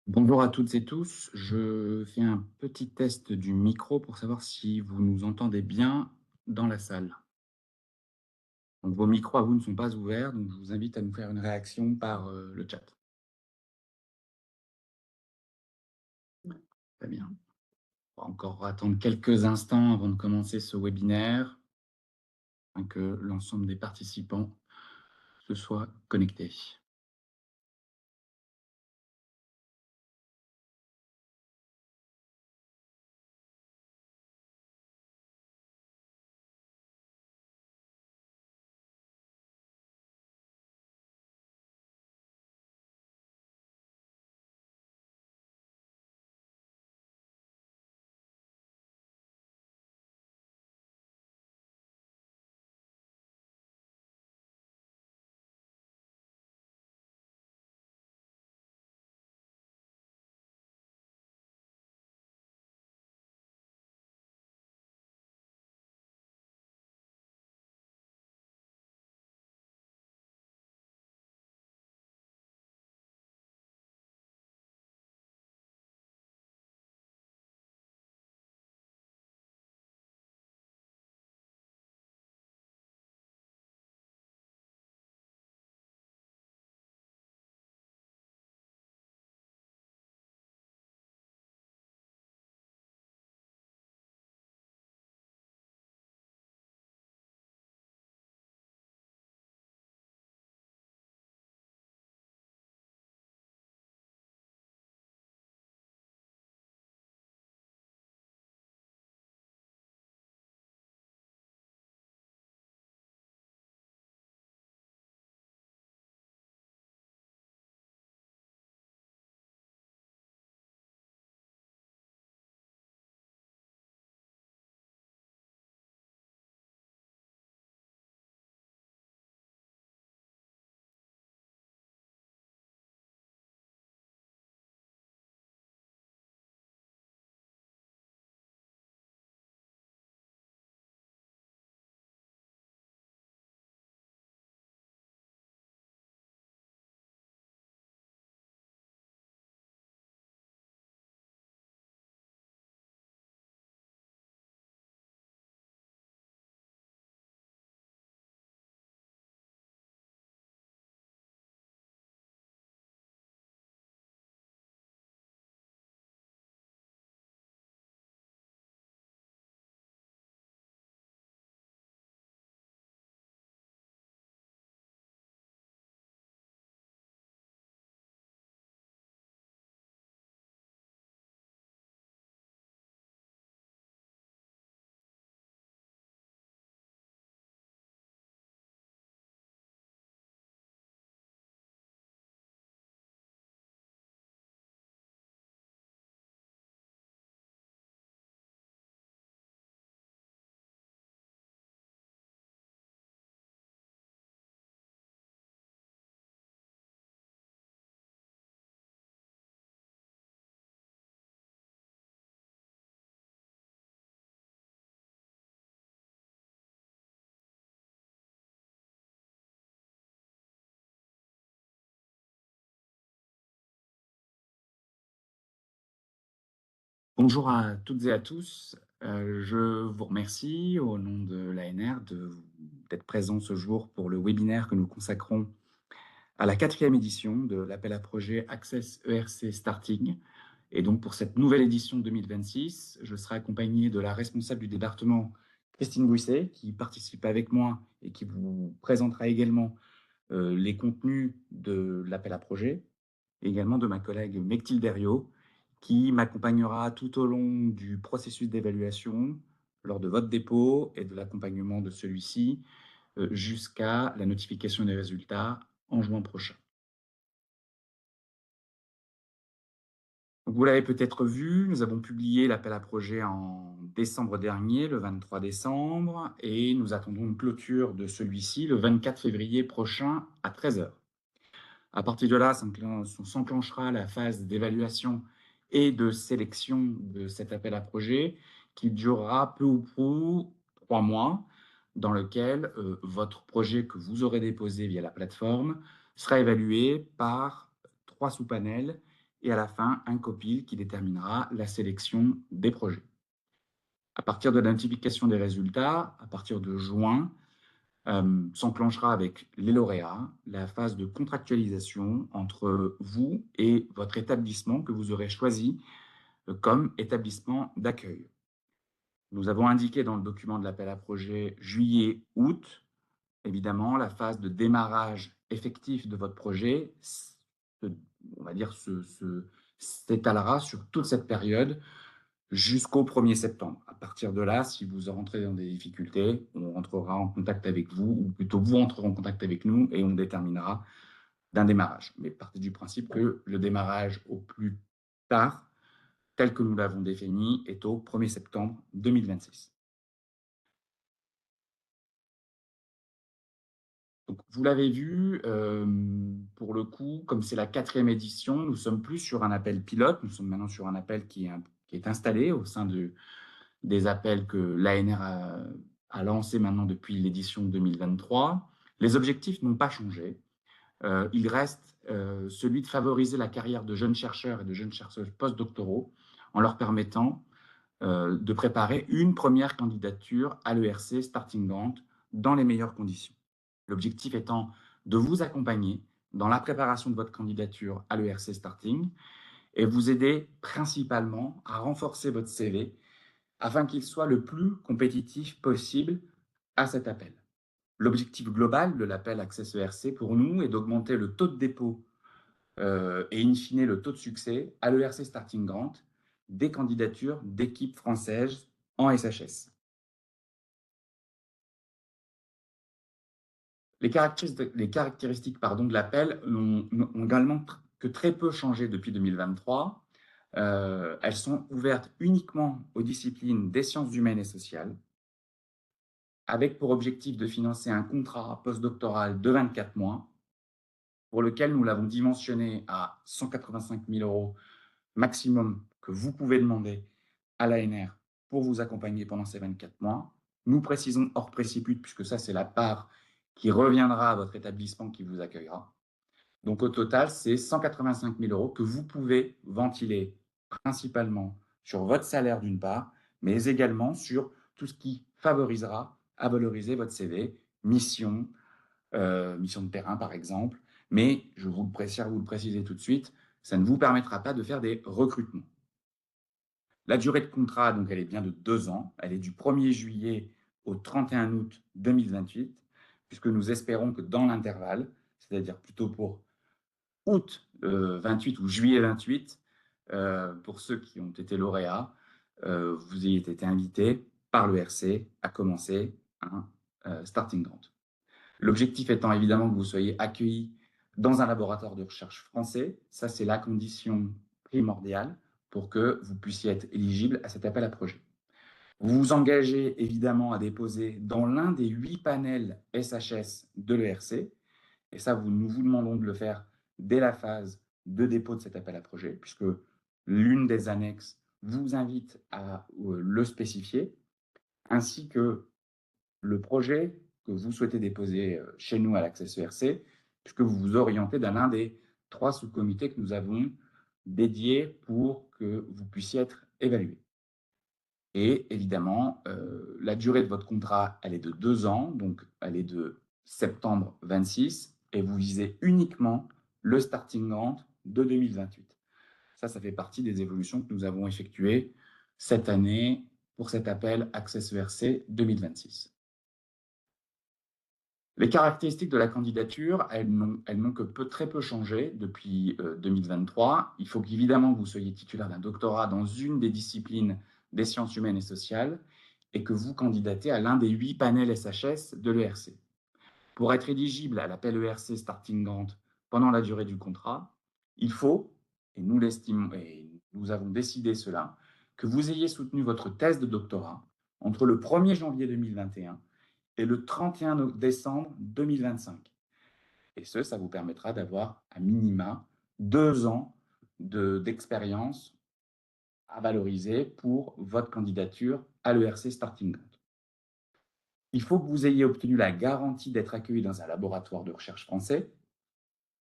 Bonjour à toutes et tous. Je fais un petit test du micro pour savoir si vous nous entendez bien dans la salle. Donc vos micros à vous ne sont pas ouverts, donc je vous invite à nous faire une réaction par le chat. Très bien. On va encore attendre quelques instants avant de commencer ce webinaire, afin que l'ensemble des participants se soient connectés. Bonjour à toutes et à tous. Je vous remercie au nom de l'ANR d'être présent ce jour pour le webinaire que nous consacrons à la quatrième édition de l'appel à projet Access ERC Starting. Et donc pour cette nouvelle édition 2026, je serai accompagné de la responsable du département, Christine Bouisset, qui participe avec moi et qui vous présentera également les contenus de l'appel à projet, et également de ma collègue Mechtil Derriot, qui m'accompagnera tout au long du processus d'évaluation, lors de votre dépôt et de l'accompagnement de celui-ci, jusqu'à la notification des résultats en juin prochain. Donc, vous l'avez peut-être vu, nous avons publié l'appel à projet en décembre dernier, le 23 décembre, et nous attendons une clôture de celui-ci le 24 février prochain à 13 heures. À partir de là, s'enclenchera la phase d'évaluation et de sélection de cet appel à projet qui durera peu ou prou 3 mois, dans lequel votre projet que vous aurez déposé via la plateforme sera évalué par 3 sous-panels et à la fin, un copil qui déterminera la sélection des projets. À partir de la notification des résultats, à partir de juin, s'enclenchera avec les lauréats la phase de contractualisation entre vous et votre établissement que vous aurez choisi comme établissement d'accueil. Nous avons indiqué dans le document de l'appel à projet juillet-août. Évidemment, la phase de démarrage effectif de votre projet, on va dire, s'étalera sur toute cette période jusqu'au 1er septembre. À partir de là, si vous rentrez dans des difficultés, on rentrera en contact avec vous, ou plutôt vous entrerez en contact avec nous et on déterminera d'un démarrage. Mais partez du principe que le démarrage au plus tard, tel que nous l'avons défini, est au 1er septembre 2026. Donc, vous l'avez vu, pour le coup, comme c'est la 4e édition, nous sommes plus sur un appel pilote, nous sommes maintenant sur un appel qui est installé au sein des appels que l'ANR a lancés maintenant depuis l'édition 2023. Les objectifs n'ont pas changé. Il reste celui de favoriser la carrière de jeunes chercheurs et de jeunes chercheurs postdoctoraux en leur permettant de préparer une première candidature à l'ERC Starting Grant dans les meilleures conditions. L'objectif étant de vous accompagner dans la préparation de votre candidature à l'ERC Starting et vous aider principalement à renforcer votre CV afin qu'il soit le plus compétitif possible à cet appel. L'objectif global de l'appel Access ERC pour nous est d'augmenter le taux de dépôt et in fine le taux de succès à l'ERC Starting Grant des candidatures d'équipes françaises en SHS. Les caractéristiques de l'appel n'ont également que très peu changé depuis 2023. Elles sont ouvertes uniquement aux disciplines des sciences humaines et sociales, avec pour objectif de financer un contrat postdoctoral de 24 mois, pour lequel nous l'avons dimensionné à 185 000 € maximum que vous pouvez demander à l'ANR pour vous accompagner pendant ces 24 mois. Nous précisons hors préciput, puisque ça, c'est la part qui reviendra à votre établissement qui vous accueillera. Donc, au total, c'est 185 000 € que vous pouvez ventiler principalement sur votre salaire d'une part, mais également sur tout ce qui favorisera à valoriser votre CV, mission, mission de terrain par exemple. Mais je vous le préciser tout de suite, ça ne vous permettra pas de faire des recrutements. La durée de contrat, donc, elle est bien de 2 ans. Elle est du 1er juillet au 31 août 2028, puisque nous espérons que dans l'intervalle, c'est-à-dire plutôt pour août 28 ou juillet 28, pour ceux qui ont été lauréats, vous ayez été invités par l'ERC à commencer un Starting Grant. L'objectif étant évidemment que vous soyez accueillis dans un laboratoire de recherche français. Ça, c'est la condition primordiale pour que vous puissiez être éligible à cet appel à projet. Vous vous engagez évidemment à déposer dans l'un des 8 panels SHS de l'ERC, et ça, nous vous demandons de le faire dès la phase de dépôt de cet appel à projet, puisque l'une des annexes vous invite à le spécifier, ainsi que le projet que vous souhaitez déposer chez nous à l'Access ERC, puisque vous vous orientez dans l'un des 3 sous-comités que nous avons dédiés pour que vous puissiez être évalué. Et évidemment, la durée de votre contrat, elle est de 2 ans, donc elle est de septembre 26, et vous visez uniquement le Starting Grant de 2028. Ça fait partie des évolutions que nous avons effectuées cette année pour cet appel Access ERC 2026. Les caractéristiques de la candidature, elles n'ont que très peu changé depuis 2023. Il faut qu'évidemment vous soyez titulaire d'un doctorat dans une des disciplines des sciences humaines et sociales et que vous candidatez à l'un des 8 panels SHS de l'ERC. Pour être éligible à l'appel ERC Starting Grant pendant la durée du contrat, il faut, et nous l'estimons, et nous avons décidé cela, que vous ayez soutenu votre thèse de doctorat entre le 1er janvier 2021 et le 31 décembre 2025. Et ça vous permettra d'avoir à minima 2 ans d'expérience à valoriser pour votre candidature à l'ERC Starting Grant. Il faut que vous ayez obtenu la garantie d'être accueilli dans un laboratoire de recherche français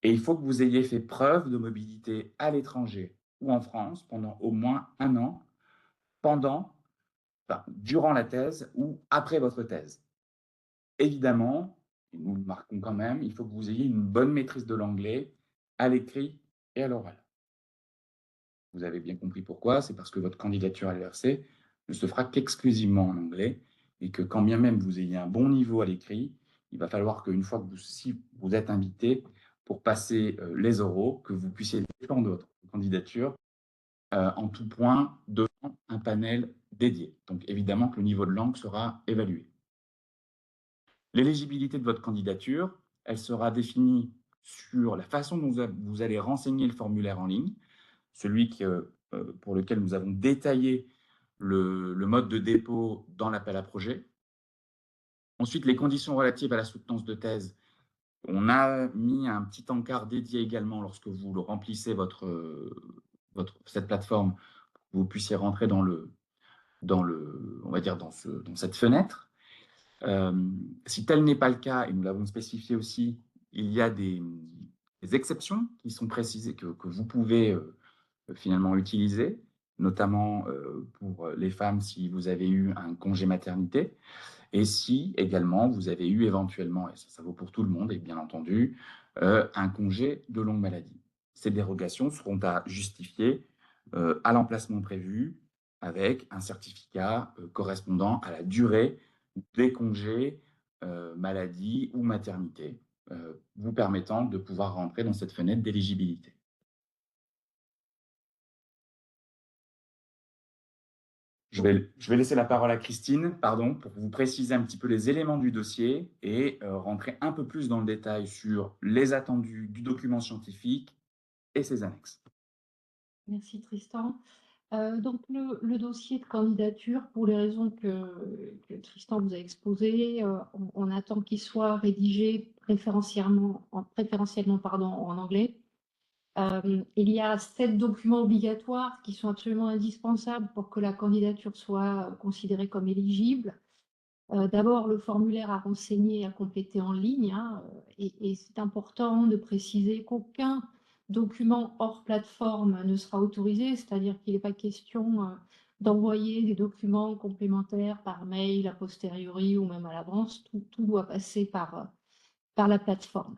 et il faut que vous ayez fait preuve de mobilité à l'étranger ou en France pendant au moins 1 an, pendant, enfin, durant la thèse ou après votre thèse. Évidemment, et nous le marquons quand même, il faut que vous ayez une bonne maîtrise de l'anglais à l'écrit et à l'oral. Vous avez bien compris pourquoi, c'est parce que votre candidature à l'ERC ne se fera qu'exclusivement en anglais et que quand bien même vous ayez un bon niveau à l'écrit, il va falloir qu'une fois que si vous êtes invité pour passer les oraux, que vous puissiez défendre votre candidature en tout point devant un panel dédié. Donc évidemment que le niveau de langue sera évalué. L'éligibilité de votre candidature, elle sera définie sur la façon dont vous allez renseigner le formulaire en ligne, celui pour lequel nous avons détaillé le mode de dépôt dans l'appel à projet. Ensuite, les conditions relatives à la soutenance de thèse. On a mis un petit encart dédié également lorsque vous le remplissez cette plateforme, pour que vous puissiez rentrer on va dire dans cette fenêtre. Si tel n'est pas le cas, et nous l'avons spécifié aussi, il y a des exceptions qui sont précisées que vous pouvez finalement utiliser, notamment pour les femmes si vous avez eu un congé maternité, et si également vous avez eu éventuellement, et ça vaut pour tout le monde, et bien entendu, un congé de longue maladie. Ces dérogations seront à justifier à l'emplacement prévu avec un certificat correspondant à la durée des congés maladie ou maternité, vous permettant de pouvoir rentrer dans cette fenêtre d'éligibilité. Je vais laisser la parole à Christine, pardon, pour vous préciser un petit peu les éléments du dossier et rentrer un peu plus dans le détail sur les attendus du document scientifique et ses annexes. Merci Tristan. Donc le dossier de candidature, pour les raisons que Tristan vous a exposées, on attend qu'il soit rédigé préférentiellement en anglais. Il y a 7 documents obligatoires qui sont absolument indispensables pour que la candidature soit considérée comme éligible. D'abord, le formulaire à renseigner et à compléter en ligne, hein, et c'est important de préciser qu'aucun document hors plateforme ne sera autorisé, c'est-à-dire qu'il n'est pas question d'envoyer des documents complémentaires par mail, a posteriori ou même à l'avance. Tout doit passer par la plateforme.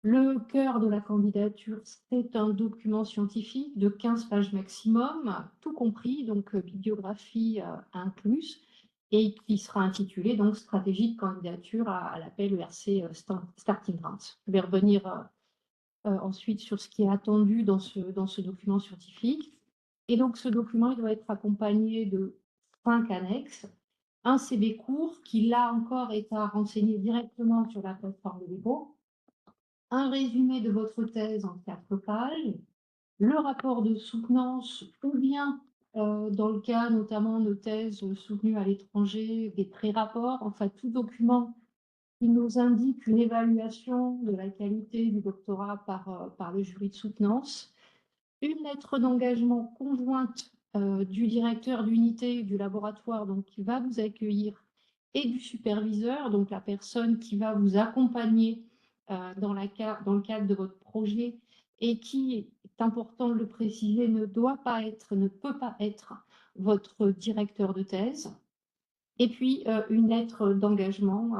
Le cœur de la candidature, c'est un document scientifique de 15 pages maximum, tout compris, donc bibliographie incluse, et qui sera intitulé donc Stratégie de candidature à l'appel ERC Starting Grants. Je vais revenir ensuite sur ce qui est attendu dans ce document scientifique. Et donc ce document, il doit être accompagné de 5 annexes. Un CV court qui, là encore, est à renseigner directement sur la plateforme de dépôt. Un résumé de votre thèse en 4 pages, le rapport de soutenance ou bien, dans le cas notamment de thèses soutenues à l'étranger, des pré-rapports, enfin tout document qui nous indique une évaluation de la qualité du doctorat par le jury de soutenance, une lettre d'engagement conjointe du directeur d'unité du laboratoire donc, qui va vous accueillir et du superviseur, donc la personne qui va vous accompagner dans le cadre de votre projet et qui, est important de le préciser, ne peut pas être votre directeur de thèse. Et puis, une lettre d'engagement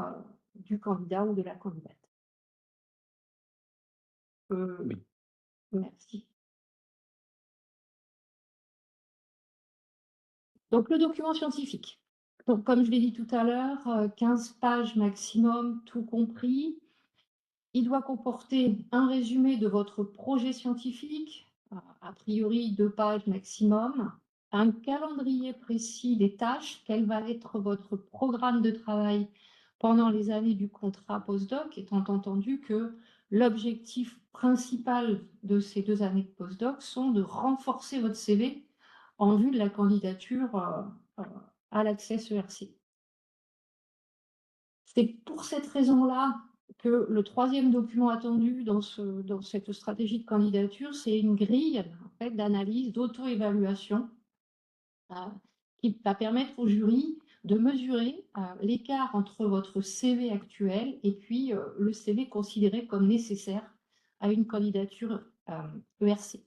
du candidat ou de la candidate. Oui. Merci. Donc, le document scientifique. Donc, comme je l'ai dit tout à l'heure, 15 pages maximum, tout compris. Il doit comporter un résumé de votre projet scientifique, a priori 2 pages maximum, un calendrier précis des tâches, quel va être votre programme de travail pendant les années du contrat postdoc, étant entendu que l'objectif principal de ces 2 années de postdoc sont de renforcer votre CV en vue de la candidature à l'Access ERC. C'est pour cette raison-là que le 3e document attendu dans cette stratégie de candidature, c'est une grille en fait, d'analyse, d'auto-évaluation qui va permettre au jury de mesurer l'écart entre votre CV actuel et puis le CV considéré comme nécessaire à une candidature ERC.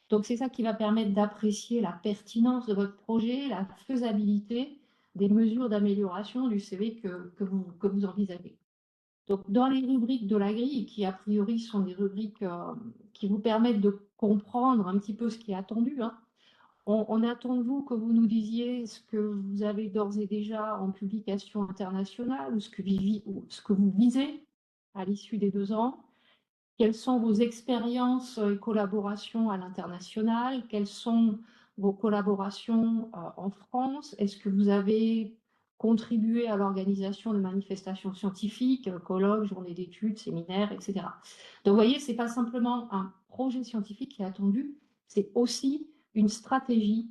Donc c'est ça qui va permettre d'apprécier la pertinence de votre projet, la faisabilité des mesures d'amélioration du CV que vous envisagez. Donc dans les rubriques de la grille, qui a priori sont des rubriques qui vous permettent de comprendre un petit peu ce qui est attendu, hein, on attend de vous que vous nous disiez ce que vous avez d'ores et déjà en publication internationale ou ce que vous visez à l'issue des 2 ans. Quelles sont vos expériences et collaborations à l'international? Quelles sont vos collaborations en France? Est-ce que vous avez contribué à l'organisation de manifestations scientifiques, colloques, journées d'études, séminaires, etc. Donc, vous voyez, ce n'est pas simplement un projet scientifique qui est attendu, c'est aussi une stratégie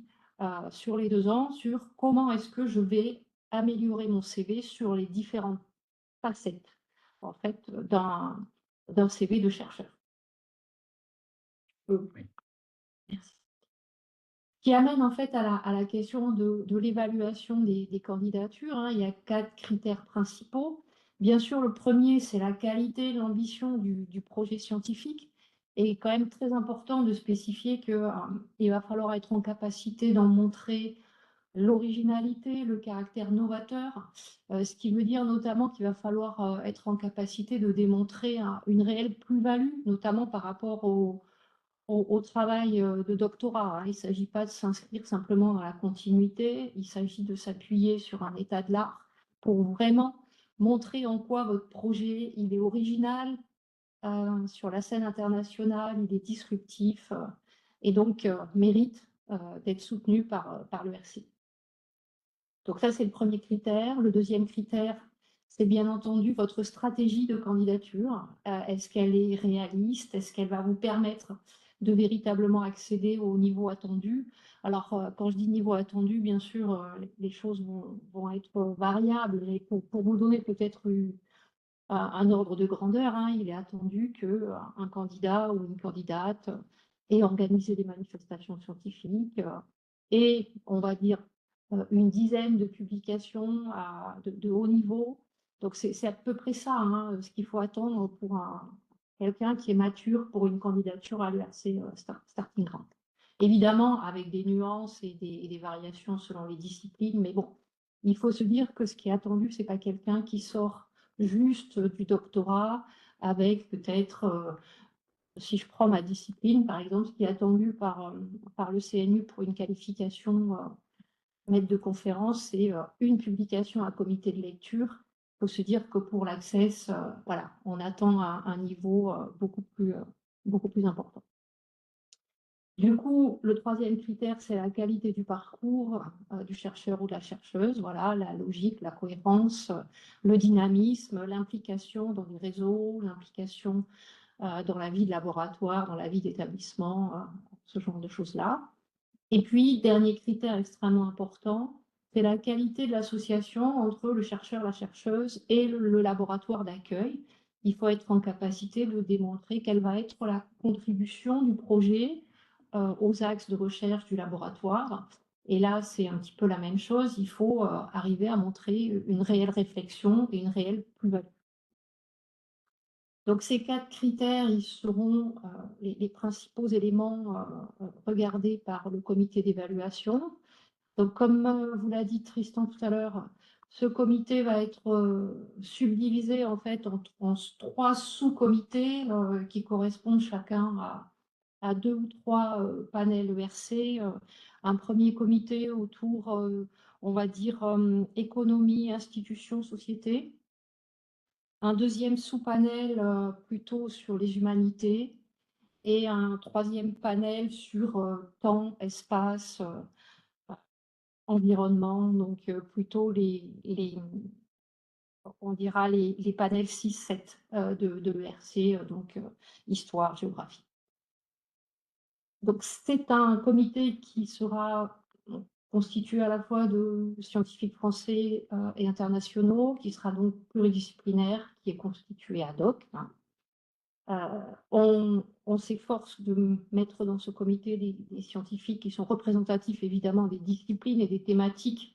sur les 2 ans, sur comment est-ce que je vais améliorer mon CV sur les différentes facettes, en fait, d'un CV de chercheur. Oui. Merci. Qui amène en fait à la question de l'évaluation des candidatures, hein. Il y a 4 critères principaux. Bien sûr, le premier, c'est la qualité, l'ambition du projet scientifique. Et quand même très important de spécifier qu'il va falloir être en capacité d'en montrer l'originalité, le caractère novateur, ce qui veut dire notamment qu'il va falloir être en capacité de démontrer une réelle plus-value, notamment par rapport au travail de doctorat, hein. Il ne s'agit pas de s'inscrire simplement dans la continuité, il s'agit de s'appuyer sur un état de l'art pour vraiment montrer en quoi votre projet il est original sur la scène internationale, il est disruptif et donc mérite d'être soutenu par le RC. Donc ça, c'est le premier critère. Le deuxième critère, c'est bien entendu votre stratégie de candidature. Est-ce qu'elle est réaliste? Est-ce qu'elle va vous permettre de véritablement accéder au niveau attendu? Alors, quand je dis niveau attendu, bien sûr, les choses vont être variables. Et pour vous donner peut-être un ordre de grandeur, hein, il est attendu qu'un candidat ou une candidate ait organisé des manifestations scientifiques et, on va dire, une dizaine de publications de haut niveau. Donc, c'est à peu près ça, hein, ce qu'il faut attendre pour quelqu'un qui est mature pour une candidature à l'ERC Starting Grant. Évidemment, avec des nuances et des variations selon les disciplines, mais bon, il faut se dire que ce qui est attendu, ce n'est pas quelqu'un qui sort juste du doctorat avec peut-être, si je prends ma discipline, par exemple, ce qui est attendu par le CNU pour une qualification maître de conférence, c'est une publication à comité de lecture. Il faut se dire que pour l'Access, voilà, on attend un niveau beaucoup plus important. Du coup, le troisième critère, c'est la qualité du parcours du chercheur ou de la chercheuse. Voilà, la logique, la cohérence, le dynamisme, l'implication dans les réseaux, l'implication dans la vie de laboratoire, dans la vie d'établissement, ce genre de choses-là. Et puis, dernier critère extrêmement important, c'est la qualité de l'association entre le chercheur, la chercheuse et le laboratoire d'accueil. Il faut être en capacité de démontrer quelle va être la contribution du projet aux axes de recherche du laboratoire. Et là, c'est un petit peu la même chose. Il faut arriver à montrer une réelle réflexion et une réelle plus-value. Donc ces 4 critères, ils seront les principaux éléments regardés par le comité d'évaluation. Donc comme vous l'a dit Tristan tout à l'heure, ce comité va être subdivisé en fait en 3 sous-comités qui correspondent chacun à 2 ou 3 panels ERC. Un premier comité autour, on va dire, économie, institutions, société. Un deuxième sous-panel plutôt sur les humanités et un troisième panel sur temps, espace, environnement, donc plutôt on dira les panels 6-7 de l'ERC, donc histoire, géographie. Donc c'est un comité qui sera constitué à la fois de scientifiques français et internationaux, qui sera donc pluridisciplinaire, qui est constitué ad hoc, hein. On s'efforce de mettre dans ce comité des scientifiques qui sont représentatifs évidemment des disciplines et des thématiques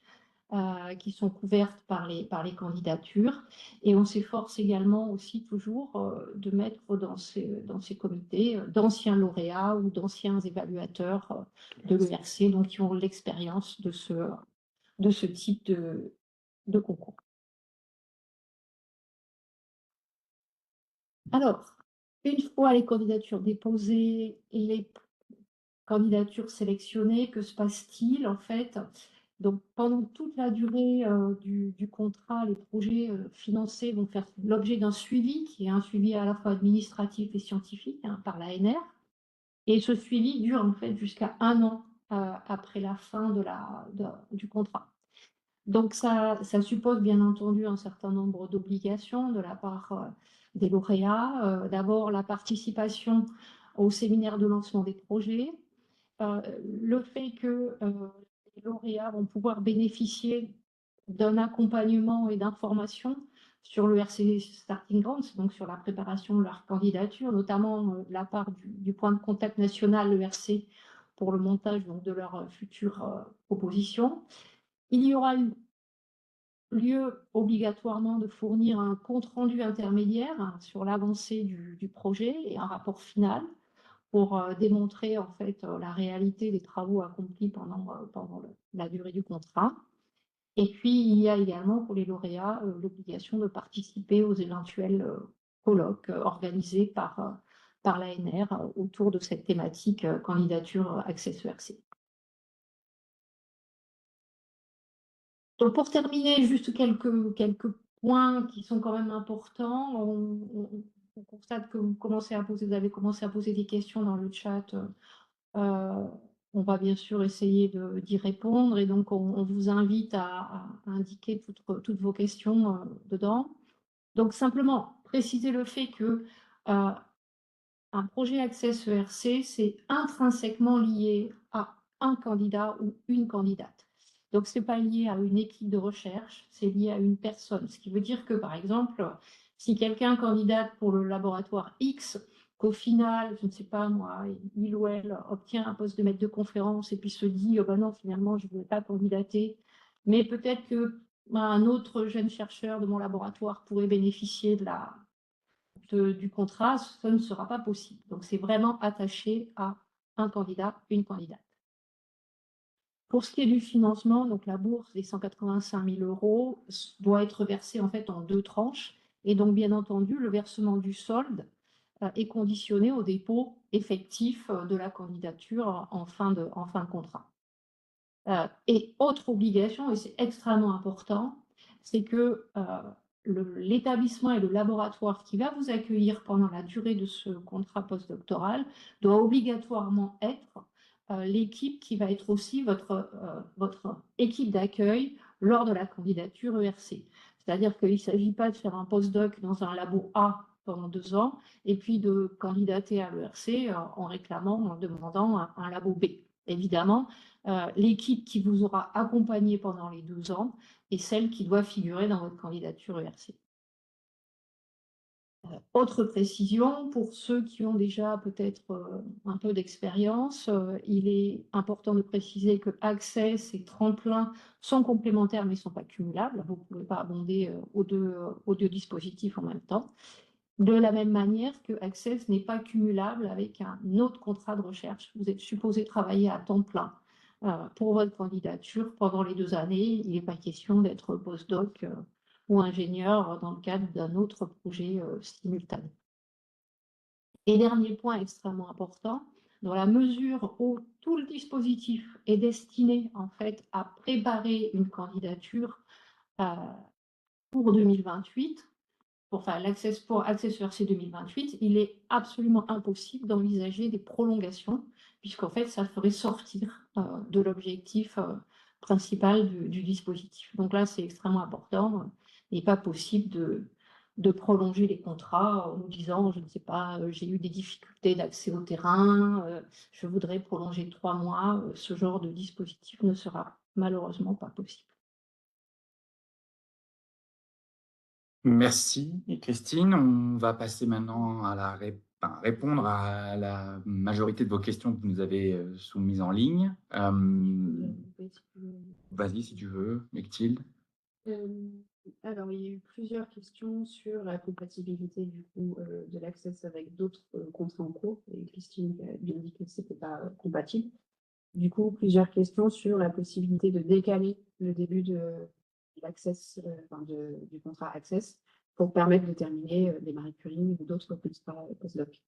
qui sont couvertes par les candidatures. Et on s'efforce également aussi toujours de mettre dans ces comités d'anciens lauréats ou d'anciens évaluateurs de l'ERC, donc qui ont l'expérience de ce type de concours. Alors, une fois les candidatures déposées, les candidatures sélectionnées, que se passe-t-il en fait? Donc pendant toute la durée du contrat, les projets financés vont faire l'objet d'un suivi, qui est un suivi à la fois administratif et scientifique hein, par l'ANR. Et ce suivi dure en fait jusqu'à 1 an après la fin du contrat. Donc ça suppose bien entendu un certain nombre d'obligations de la part des lauréats. D'abord la participation au séminaire de lancement des projets, le fait que les lauréats vont pouvoir bénéficier d'un accompagnement et d'informations sur le RC Starting Grants, donc sur la préparation de leur candidature, notamment de la part du point de contact national, le RC, pour le montage donc, de leur future proposition. Il y aura lieu obligatoirement de fournir un compte-rendu intermédiaire hein, sur l'avancée du projet et un rapport final pour démontrer en fait la réalité des travaux accomplis pendant la durée du contrat. Et puis, il y a également pour les lauréats l'obligation de participer aux éventuels colloques organisés par l'ANR autour de cette thématique candidature Access ERC. Donc, pour terminer, juste quelques points qui sont quand même importants. On constate que vous avez commencé à poser des questions dans le chat. On va bien sûr essayer d'y répondre et donc on vous invite à indiquer toutes vos questions dedans. Donc simplement préciser le fait que un projet Access ERC, c'est intrinsèquement lié à un candidat ou une candidate. Donc ce n'est pas lié à une équipe de recherche, c'est lié à une personne. Ce qui veut dire que par exemple, si quelqu'un candidate pour le laboratoire X, qu'au final, je ne sais pas moi, il ou elle obtient un poste de maître de conférence et puis se dit oh ben non, finalement, je ne voulais pas candidater, mais peut-être que un autre jeune chercheur de mon laboratoire pourrait bénéficier du contrat, ce ne sera pas possible. Donc c'est vraiment attaché à un candidat, une candidate. Pour ce qui est du financement, donc la bourse des 185 000 euros doit être versée en fait en 2 tranches. Et donc, bien entendu, le versement du solde est conditionné au dépôt effectif de la candidature en fin de contrat. Et autre obligation, et c'est extrêmement important, c'est que l'établissement et le laboratoire qui va vous accueillir pendant la durée de ce contrat postdoctoral doit obligatoirement être l'équipe qui va être aussi votre équipe d'accueil lors de la candidature ERC. C'est-à-dire qu'il ne s'agit pas de faire un postdoc dans un labo A pendant 2 ans et puis de candidater à l'ERC en réclamant, en demandant un labo B. Évidemment, l'équipe qui vous aura accompagné pendant les 2 ans est celle qui doit figurer dans votre candidature ERC. Autre précision, pour ceux qui ont déjà peut-être un peu d'expérience, il est important de préciser que Access et Tremplin sont complémentaires mais ne sont pas cumulables. Vous ne pouvez pas abonder aux deux dispositifs en même temps. De la même manière que Access n'est pas cumulable avec un autre contrat de recherche. Vous êtes supposé travailler à temps plein pour votre candidature pendant les 2 années. Il n'est pas question d'être postdoc ou ingénieur dans le cadre d'un autre projet simultané. Et dernier point extrêmement important, dans la mesure où tout le dispositif est destiné en fait à préparer une candidature pour 2028, enfin pour Access ERC 2028, il est absolument impossible d'envisager des prolongations, puisqu'en fait, ça ferait sortir de l'objectif principal du dispositif. Donc là, c'est extrêmement important. Il n'est pas possible de prolonger les contrats en nous disant, je ne sais pas, j'ai eu des difficultés d'accès au terrain, je voudrais prolonger 3 mois. Ce genre de dispositif ne sera malheureusement pas possible. Merci Christine. On va passer maintenant à la enfin, répondre à la majorité de vos questions que vous nous avez, soumises en ligne. Vas-y si tu veux, Mechtilde. Alors, il y a eu plusieurs questions sur la compatibilité du coup de l'Access avec d'autres contrats en cours. Et Christine a bien dit que c'était pas compatible. Du coup, plusieurs questions sur la possibilité de décaler le début de l'Access, du contrat Access pour permettre de terminer les Marie Curie ou d'autres contrats postdoc.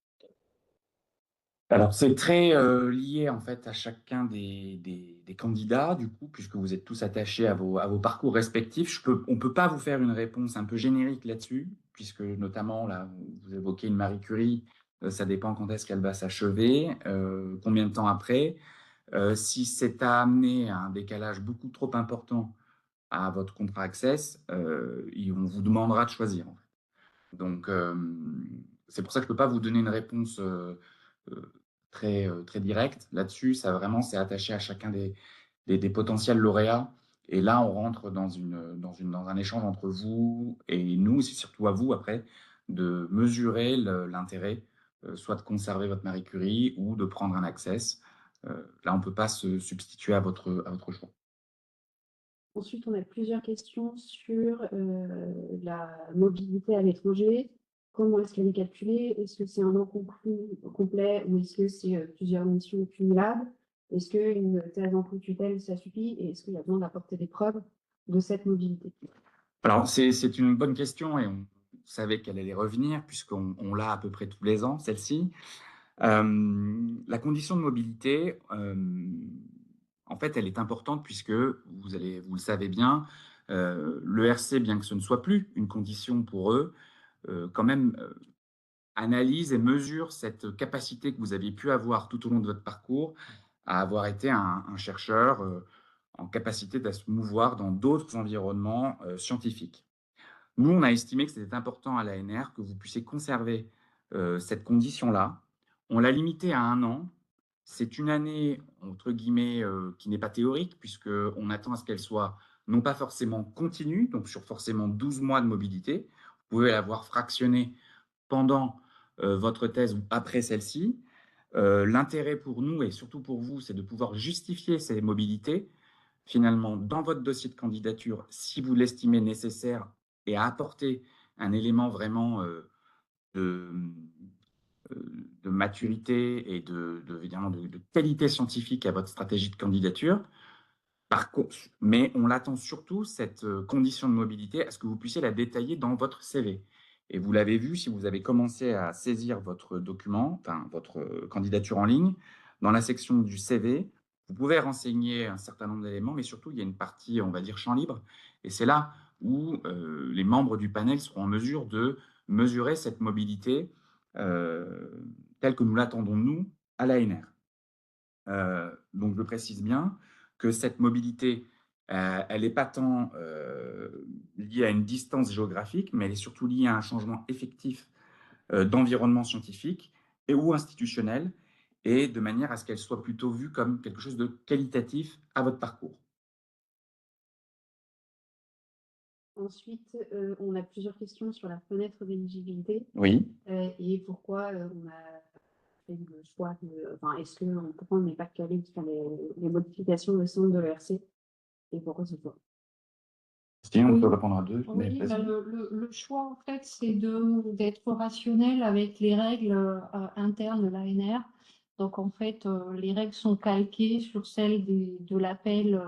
Alors, c'est très lié en fait à chacun des candidats, du coup, puisque vous êtes tous attachés à vos parcours respectifs. On ne peut pas vous faire une réponse un peu générique là-dessus, puisque notamment, là, vous évoquez une Marie Curie, ça dépend quand est-ce qu'elle va s'achever, combien de temps après. Si c'est à amener à un décalage beaucoup trop important à votre contrat Access, on vous demandera de choisir, en fait. Donc, c'est pour ça que je ne peux pas vous donner une réponse euh, très directe là-dessus. Ça vraiment, c'est attaché à chacun des potentiels lauréats. Et là, on rentre dans un échange entre vous et nous, c'est surtout à vous après, de mesurer l'intérêt, soit de conserver votre Marie Curie ou de prendre un Access. Là, on ne peut pas se substituer à votre choix. Ensuite, on a plusieurs questions sur la mobilité à l'étranger. Comment est-ce qu'elle est calculée? Est-ce que c'est un an complet ou est-ce que c'est plusieurs missions cumulables? Est-ce qu'une thèse en co-tutelle, ça suffit? Et est-ce qu'il y a besoin d'apporter des preuves de cette mobilité? Alors, c'est une bonne question et on savait qu'elle allait revenir puisqu'on l'a à peu près tous les ans, celle-ci. La condition de mobilité, en fait, elle est importante puisque vous le savez bien, l'ERC, bien que ce ne soit plus une condition pour eux, quand même analyse et mesure cette capacité que vous aviez pu avoir tout au long de votre parcours à avoir été un chercheur en capacité de se mouvoir dans d'autres environnements scientifiques. Nous, on a estimé que c'était important à l'ANR que vous puissiez conserver cette condition-là. On l'a limitée à 1 an. C'est une année, entre guillemets, qui n'est pas théorique, puisqu'on attend à ce qu'elle soit non pas forcément continue, donc sur forcément 12 mois de mobilité. Vous pouvez l'avoir fractionnée pendant votre thèse ou après celle-ci. L'intérêt pour nous et surtout pour vous, c'est de pouvoir justifier ces mobilités finalement dans votre dossier de candidature si vous l'estimez nécessaire et à apporter un élément vraiment de, de maturité et évidemment de qualité scientifique à votre stratégie de candidature. Par contre, mais on l'attend surtout, cette condition de mobilité, à ce que vous puissiez la détailler dans votre CV. Et vous l'avez vu, si vous avez commencé à saisir votre document, enfin votre candidature en ligne, dans la section du CV, vous pouvez renseigner un certain nombre d'éléments, mais surtout, il y a une partie, on va dire, champ libre. Et c'est là où les membres du panel seront en mesure de mesurer cette mobilité euh, telle que nous l'attendons, nous, à l'ANR. Donc, je précise bien que cette mobilité, elle n'est pas tant liée à une distance géographique, mais elle est surtout liée à un changement effectif d'environnement scientifique et ou institutionnel, et de manière à ce qu'elle soit plutôt vue comme quelque chose de qualitatif à votre parcours. Ensuite, on a plusieurs questions sur la fenêtre d'éligibilité Oui. et pourquoi on a fait le choix est-ce pourquoi on n'est pas calé sur les modifications au sein de l'ERC et pourquoi ce choix? Sinon, on Oui. peut répondre à deux. Mais Oui, vas-y. le choix, en fait, c'est d'être rationnel avec les règles internes de l'ANR. Donc, en fait, les règles sont calquées sur celles de l'appel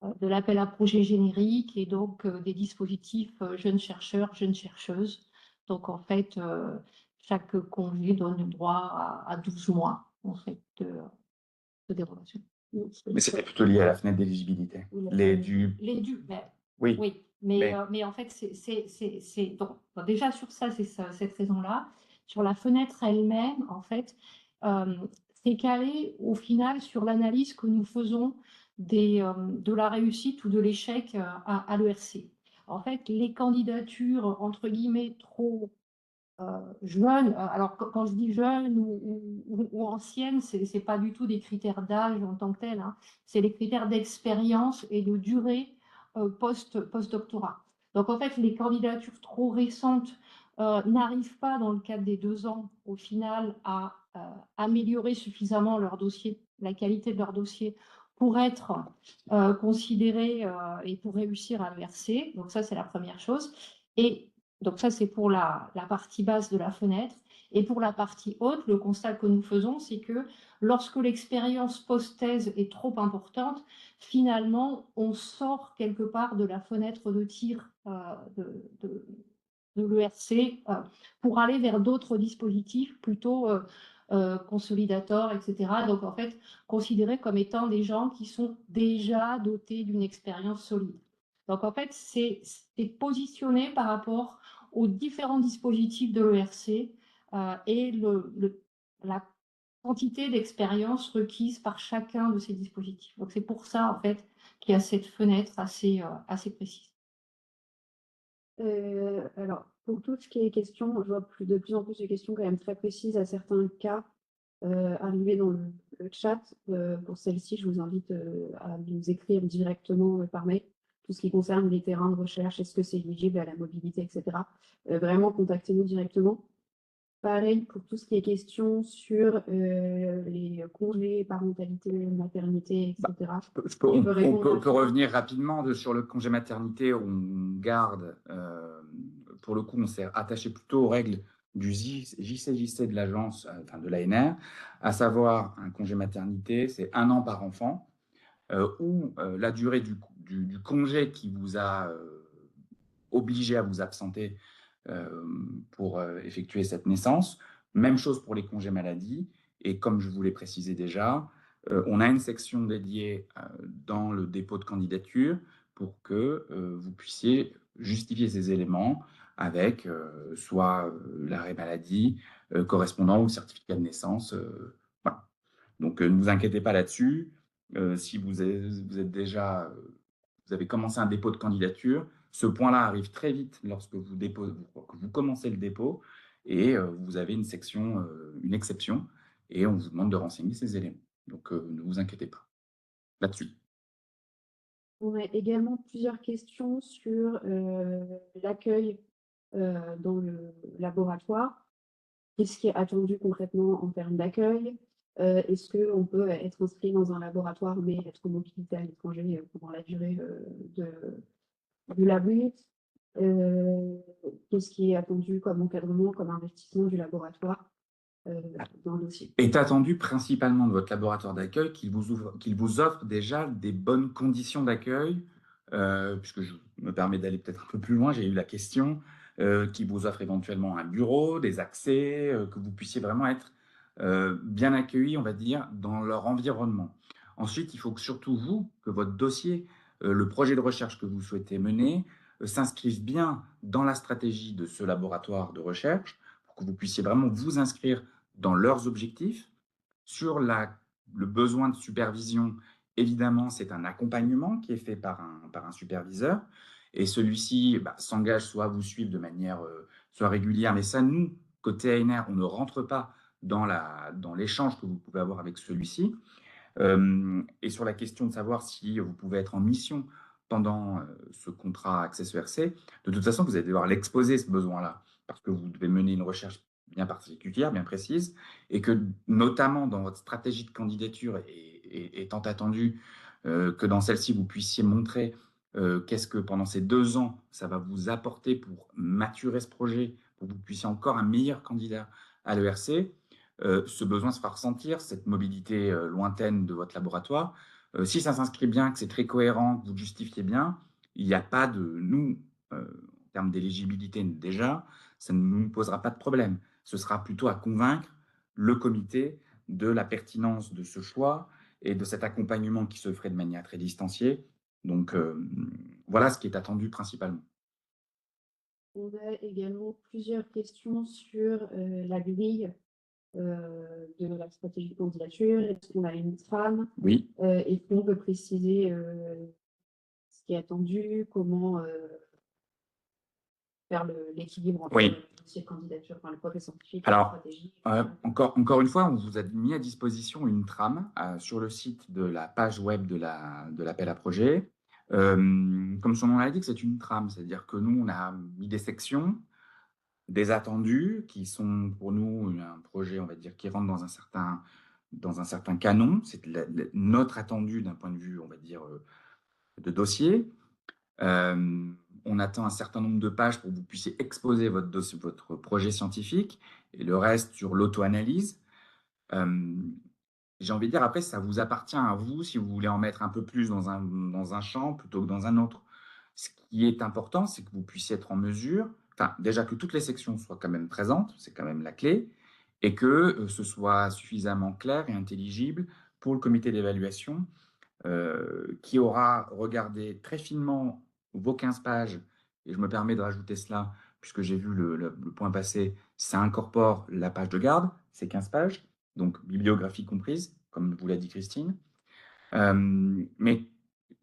à projet générique et donc des dispositifs jeunes chercheurs, jeunes chercheuses. Donc, en fait, chaque congé donne droit à 12 mois, en fait, de dérogation. Mais c'était plutôt lié à la fenêtre d'éligibilité. Les dus, Oui. oui, mais en fait, donc, déjà sur ça, c'est cette raison-là. Sur la fenêtre elle-même, en fait, c'est calé au final sur l'analyse que nous faisons de la réussite ou de l'échec à l'ERC. En fait, les candidatures, entre guillemets, trop jeunes, alors quand je dis jeunes ou anciennes, c'est pas du tout des critères d'âge en tant que tel, hein. C'est les critères d'expérience et de durée post-doctorat. Donc en fait, les candidatures trop récentes n'arrivent pas dans le cadre des 2 ans, au final, à, améliorer suffisamment leur dossier, la qualité de leur dossier pour être, considérés, et pour réussir à l'ERC. Donc ça, c'est la première chose et donc ça, c'est pour la partie basse de la fenêtre et pour la partie haute, le constat que nous faisons, c'est que lorsque l'expérience post-thèse est trop importante, finalement, on sort quelque part de la fenêtre de tir, de l'ERC pour aller vers d'autres dispositifs plutôt consolidateurs, etc. Donc, en fait, considérés comme étant des gens qui sont déjà dotés d'une expérience solide. Donc, en fait, c'est positionné par rapport aux différents dispositifs de l'ERC et la quantité d'expérience requise par chacun de ces dispositifs. Donc, c'est pour ça, en fait, qu'il y a cette fenêtre assez précise. Alors, pour tout ce qui est questions, je vois de plus en plus de questions quand même très précises à certains cas arriver dans le chat. Pour celle-ci, je vous invite à nous écrire directement par mail tout ce qui concerne les terrains de recherche, est-ce que c'est éligible à la mobilité, etc. Vraiment, contactez-nous directement. Pareil pour tout ce qui est question sur les congés, parentalité, maternité, etc. On peux répondre à peut ça. revenir rapidement sur le congé maternité. On garde, pour le coup, on s'est attaché plutôt aux règles du JCJC de l'agence, enfin de l'ANR, à savoir un congé maternité, c'est 1 an par enfant, ou la durée du congé qui vous a obligé à vous absenter pour effectuer cette naissance. Même chose pour les congés maladie. Et comme je vous l'ai précisé déjà, on a une section dédiée dans le dépôt de candidature pour que vous puissiez justifier ces éléments avec soit l'arrêt maladie correspondant au certificat de naissance. Voilà. Donc ne vous inquiétez pas là-dessus. Si vous êtes déjà, vous avez commencé un dépôt de candidature, ce point-là arrive très vite lorsque que vous commencez le dépôt et vous avez une section, une exception, et on vous demande de renseigner ces éléments. Donc ne vous inquiétez pas là-dessus. On a également plusieurs questions sur l'accueil dans le laboratoire. Qu'est-ce qui est attendu concrètement en termes d'accueil? Est-ce qu'on peut être inscrit dans un laboratoire mais être en mobilité à l'étranger pendant la durée du labo? Qu'est-ce qui est attendu comme encadrement, comme investissement du laboratoire dans le dossier? Est attendu principalement de votre laboratoire d'accueil qu'il vous offre déjà des bonnes conditions d'accueil, puisque je me permets d'aller peut-être un peu plus loin, j'ai eu la question, qui vous offre éventuellement un bureau, des accès, que vous puissiez vraiment être bien accueillis, on va dire, dans leur environnement. Ensuite, il faut que surtout vous, que votre dossier, le projet de recherche que vous souhaitez mener, s'inscrive bien dans la stratégie de ce laboratoire de recherche, pour que vous puissiez vraiment vous inscrire dans leurs objectifs. Sur le besoin de supervision, évidemment, c'est un accompagnement qui est fait par un superviseur. Et celui-ci s'engage soit à vous suivre de manière soit régulière, mais ça, nous, côté ANR, on ne rentre pas dans l'échange que vous pouvez avoir avec celui-ci. Et sur la question de savoir si vous pouvez être en mission pendant ce contrat Access ERC, de toute façon, vous allez devoir l'exposer, ce besoin-là, parce que vous devez mener une recherche bien particulière, bien précise, et que notamment dans votre stratégie de candidature, étant attendu que dans celle-ci, vous puissiez montrer qu'est-ce que pendant ces 2 ans, ça va vous apporter pour maturer ce projet, pour que vous puissiez encore un meilleur candidat à l'ERC. Ce besoin se fera ressentir, cette mobilité lointaine de votre laboratoire. Si ça s'inscrit bien, que c'est très cohérent, que vous le justifiez bien, il n'y a pas de... Nous, en termes d'éligibilité déjà, ça ne nous posera pas de problème. Ce sera plutôt à convaincre le comité de la pertinence de ce choix et de cet accompagnement qui se ferait de manière très distanciée. Donc, voilà ce qui est attendu principalement. On a également plusieurs questions sur la grille de la stratégie de candidature. Est-ce qu'on a une trame? Oui. Est-ce qu'on peut préciser ce qui est attendu? Comment faire l'équilibre entre le dossier de candidature, enfin, le projet scientifique et la stratégie? Encore une fois, on vous a mis à disposition une trame sur le site de la page web de l'appel à projet. Comme son nom l'indique, c'est une trame, c'est-à-dire que nous, on a mis des sections. des attendus qui sont pour nous un projet, on va dire, qui rentre dans un certain canon. C'est notre attendu d'un point de vue, on va dire, de dossier. On attend un certain nombre de pages pour que vous puissiez exposer votre projet scientifique et le reste sur l'auto-analyse. J'ai envie de dire, après, ça vous appartient à vous si vous voulez en mettre un peu plus dans un champ plutôt que dans un autre. Ce qui est important, c'est que vous puissiez être en mesure, enfin, déjà que toutes les sections soient quand même présentes, c'est quand même la clé, et que ce soit suffisamment clair et intelligible pour le comité d'évaluation qui aura regardé très finement vos 15 pages, et je me permets de rajouter cela, puisque j'ai vu le point passé, ça incorpore la page de garde, ces 15 pages, donc bibliographie comprise, comme vous l'a dit Christine. Mais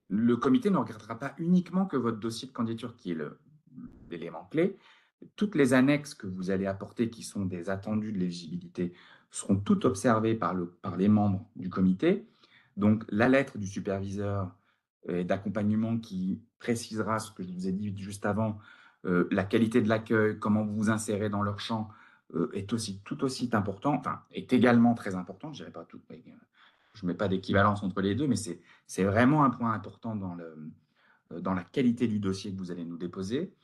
le comité ne regardera pas uniquement que votre dossier de candidature, qui est l'élément clé. Toutes les annexes que vous allez apporter, qui sont des attendus de l'éligibilité, seront toutes observées par les membres du comité. Donc, la lettre du superviseur d'accompagnement qui précisera ce que je vous ai dit juste avant, la qualité de l'accueil, comment vous vous insérez dans leur champ, est aussi tout aussi important, enfin, est également très important, je dirais pas tout, je ne mets pas d'équivalence entre les deux, mais c'est vraiment un point important dans la qualité du dossier que vous allez nous déposer.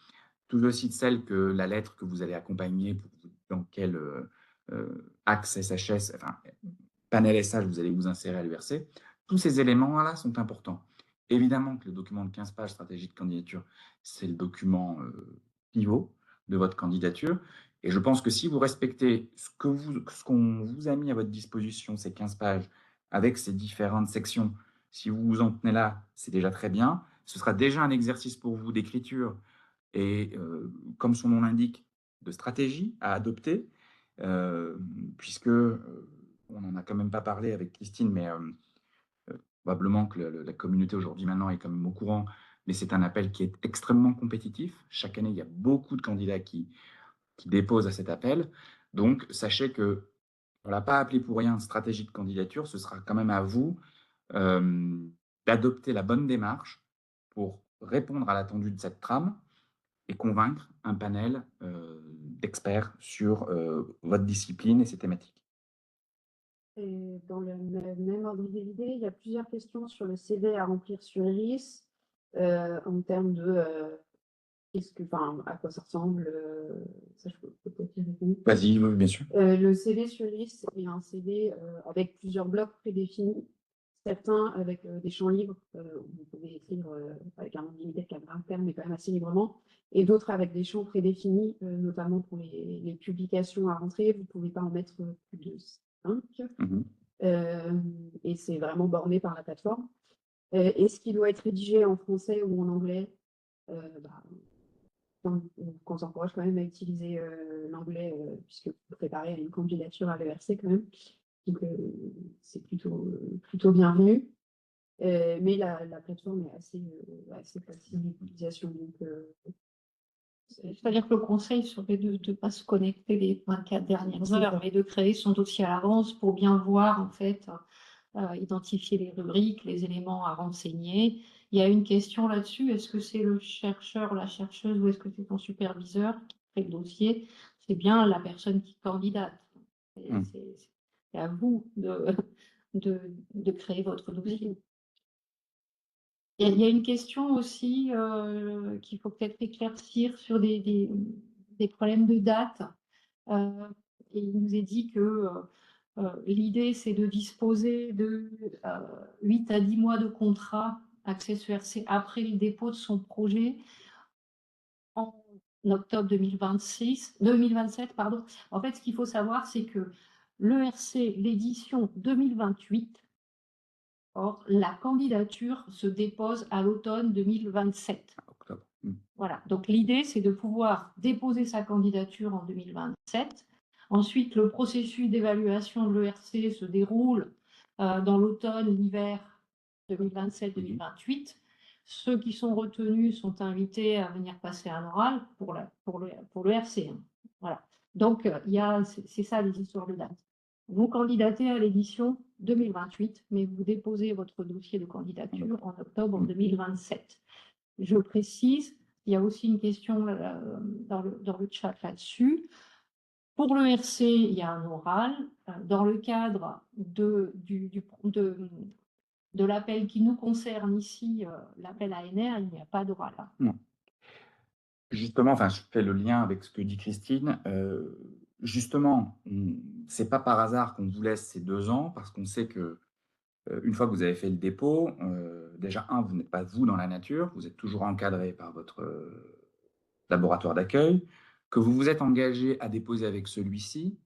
Tout aussi de celle que la lettre que vous allez accompagner dans quel axe SHS, enfin, panel SH, vous allez vous insérer à l'URC. Tous ces éléments-là sont importants. Évidemment que le document de 15 pages stratégie de candidature, c'est le document pivot de votre candidature. Et je pense que si vous respectez ce qu'on vous a mis à votre disposition, ces 15 pages, avec ces différentes sections, si vous vous en tenez là, c'est déjà très bien. Ce sera déjà un exercice pour vous d'écriture et, comme son nom l'indique, de stratégie à adopter, puisque on n'en a quand même pas parlé avec Christine, mais probablement que la communauté aujourd'hui maintenant est quand même au courant, mais c'est un appel qui est extrêmement compétitif. Chaque année, il y a beaucoup de candidats qui déposent à cet appel. Donc, sachez que on ne l'a pas appelé pour rien stratégie de candidature, ce sera quand même à vous d'adopter la bonne démarche pour répondre à l'attendu de cette trame et convaincre un panel d'experts sur votre discipline et ses thématiques. Et dans le même ordre d'idée, il y a plusieurs questions sur le CV à remplir sur Iris, en termes de à quoi ça ressemble, ça je peux peut-être y répondre. Vas-y, oui, bien sûr. Le CV sur Iris est un CV avec plusieurs blocs prédéfinis, certains avec des champs libres, où vous pouvez écrire avec un nombre limité de caractères, mais quand même assez librement, et d'autres avec des champs prédéfinis, notamment pour les publications à rentrer, vous ne pouvez pas en mettre plus de 5. Et c'est vraiment borné par la plateforme. Est-ce qu'il doit être rédigé en français ou en anglais? On s'encourage quand même à utiliser l'anglais, puisque vous préparez à une candidature à l'ERC quand même. Donc, c'est plutôt bienvenu. Mais la plateforme est assez facile d'utilisation. C'est-à-dire que le conseil serait de ne pas se connecter les 24 dernières heures, mais de créer son dossier à l'avance pour bien voir, en fait, identifier les rubriques, les éléments à renseigner. Il y a une question là-dessus, est-ce que c'est le chercheur, la chercheuse, ou est-ce que c'est ton superviseur qui crée le dossier? C'est bien la personne qui candidate. C'est à vous de créer votre dossier. Il y a une question aussi qu'il faut peut-être éclaircir sur des problèmes de date. Et il nous est dit que l'idée, c'est de disposer de 8 à 10 mois de contrat Access ERC après le dépôt de son projet en octobre 2027. Pardon. En fait, ce qu'il faut savoir, c'est que l'ERC, l'édition 2028, or, la candidature se dépose à l'automne 2027. Octobre. Voilà, donc l'idée, c'est de pouvoir déposer sa candidature en 2027. Ensuite, le processus d'évaluation de l'ERC se déroule dans l'automne, l'hiver 2027-2028. Ceux qui sont retenus sont invités à venir passer un oral pour l'ERC. Voilà. Donc, c'est ça les histoires de date. Vous candidatez à l'édition 2028, mais vous déposez votre dossier de candidature en octobre 2027. Je précise, il y a aussi une question dans le chat là-dessus. Pour le RC, il y a un oral. Dans le cadre de l'appel qui nous concerne ici, l'appel ANR, il n'y a pas d'oral. Non. Justement, enfin, je fais le lien avec ce que dit Christine. Justement, c'est pas par hasard qu'on vous laisse ces 2 ans, parce qu'on sait que, une fois que vous avez fait le dépôt, déjà vous n'êtes pas vous dans la nature, vous êtes toujours encadré par votre, laboratoire d'accueil, que vous vous êtes engagé à déposer avec celui-ci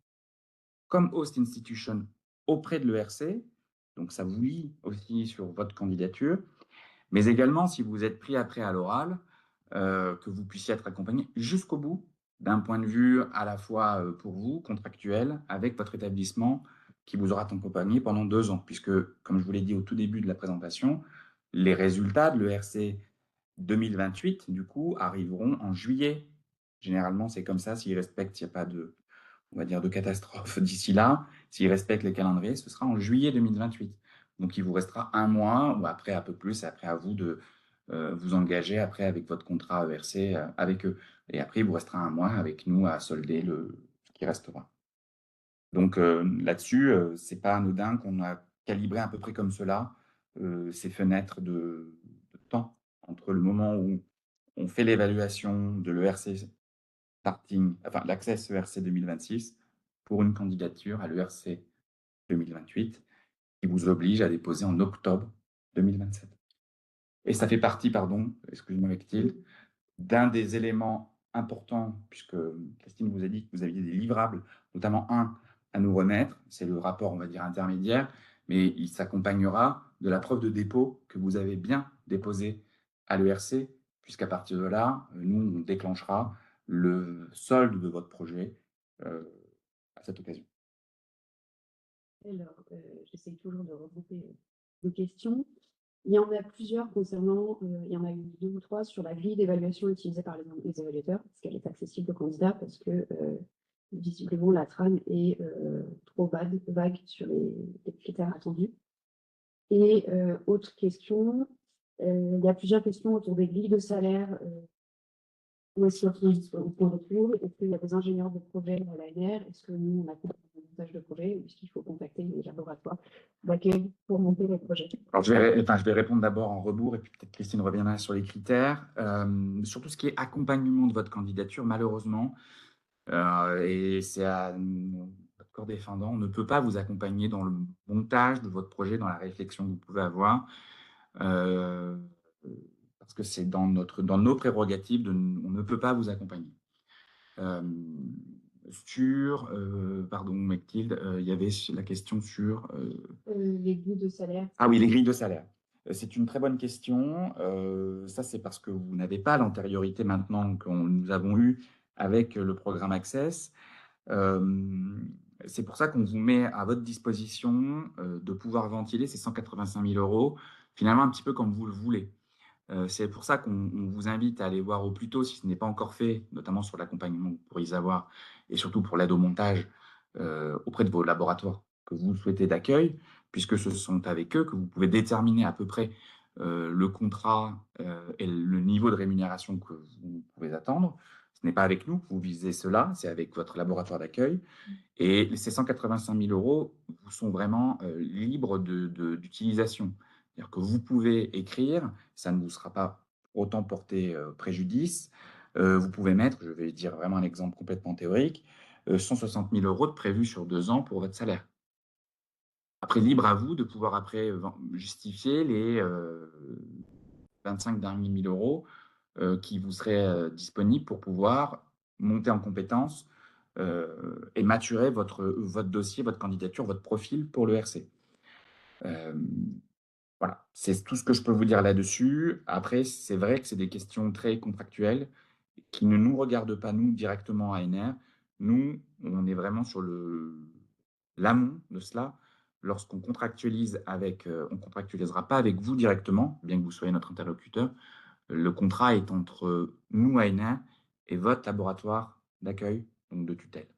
comme host institution auprès de l'ERC, donc ça vous lie aussi sur votre candidature, mais également si vous êtes pris après à l'oral, que vous puissiez être accompagné jusqu'au bout, d'un point de vue à la fois pour vous, contractuel, avec votre établissement qui vous aura accompagné pendant 2 ans, puisque, comme je vous l'ai dit au tout début de la présentation, les résultats de l'ERC 2028, du coup, arriveront en juillet. Généralement, c'est comme ça, s'ils respectent, il n'y a pas de, on va dire, de catastrophe d'ici là. S'ils respectent les calendriers, ce sera en juillet 2028. Donc, il vous restera 1 mois, ou après un peu plus, après à vous de vous engager après avec votre contrat ERC avec eux. Et après, il vous restera 1 mois avec nous à solder ce qui restera. Donc là-dessus, c'est pas anodin qu'on a calibré à peu près comme cela ces fenêtres de temps entre le moment où on fait l'évaluation de l'ERC starting, enfin l'Access ERC 2026 pour une candidature à l'ERC 2028 qui vous oblige à déposer en octobre 2027. Et ça fait partie, pardon, excusez-moi Mathilde, d'un des éléments importants, puisque Christine vous a dit que vous aviez des livrables, notamment un à nous remettre, c'est le rapport, on va dire, intermédiaire, mais il s'accompagnera de la preuve de dépôt que vous avez bien déposée à l'ERC, puisqu'à partir de là, nous, on déclenchera le solde de votre projet à cette occasion. Alors, j'essaie toujours de regrouper les questions. Il y en a plusieurs concernant, il y en a eu 2 ou 3 sur la grille d'évaluation utilisée par les évaluateurs, est-ce qu'elle est accessible aux candidats? Parce que, visiblement, la trame est trop vague sur les critères attendus. Et autre question, il y a plusieurs questions autour des grilles de salaire, où est-ce qu'ils au point de retour? Est-ce qu'il y a des ingénieurs de projet à l'ANR? Est-ce que nous, on accompagne le montage de projet ou est-ce qu'il faut contacter les laboratoires d'accueil pour monter les projets? Alors, je vais répondre d'abord en rebours et puis peut-être Christine reviendra sur les critères. Sur tout ce qui est accompagnement de votre candidature, malheureusement, et c'est à notre corps défendant, on ne peut pas vous accompagner dans le montage de votre projet, dans la réflexion que vous pouvez avoir, euh, parce que c'est dans nos prérogatives, on ne peut pas vous accompagner. Pardon, Mathilde, il y avait la question sur Les grilles de salaire. ah oui, les grilles de salaire. C'est une très bonne question. Ça, c'est parce que vous n'avez pas l'antériorité maintenant que nous avons eu avec le programme Access. C'est pour ça qu'on vous met à votre disposition de pouvoir ventiler ces 185 000 euros, finalement un petit peu comme vous le voulez. C'est pour ça qu'on vous invite à aller voir au plus tôt, si ce n'est pas encore fait, notamment sur l'accompagnement que vous pourriez avoir, et surtout pour l'aide au montage auprès de vos laboratoires que vous souhaitez d'accueil, puisque ce sont avec eux que vous pouvez déterminer à peu près le contrat et le niveau de rémunération que vous pouvez attendre. Ce n'est pas avec nous que vous visez cela, c'est avec votre laboratoire d'accueil. Et ces 185 000 euros vous sont vraiment libres d'utilisation. C'est-à-dire que vous pouvez écrire, ça ne vous sera pas autant porté préjudice. Vous pouvez mettre, je vais dire vraiment un exemple complètement théorique, 160 000 euros de prévu sur 2 ans pour votre salaire. Après, libre à vous de pouvoir après justifier les 25 derniers 1000 euros qui vous seraient disponibles pour pouvoir monter en compétences et maturer votre dossier, votre candidature, votre profil pour le RC. Voilà, c'est tout ce que je peux vous dire là-dessus. Après, c'est vrai que c'est des questions très contractuelles qui ne nous regardent pas, nous, directement à ANR. Nous, on est vraiment sur l'amont de cela. Lorsqu'on contractualise on contractualisera pas avec vous directement, bien que vous soyez notre interlocuteur. Le contrat est entre nous, ANR, et votre laboratoire d'accueil, donc de tutelle.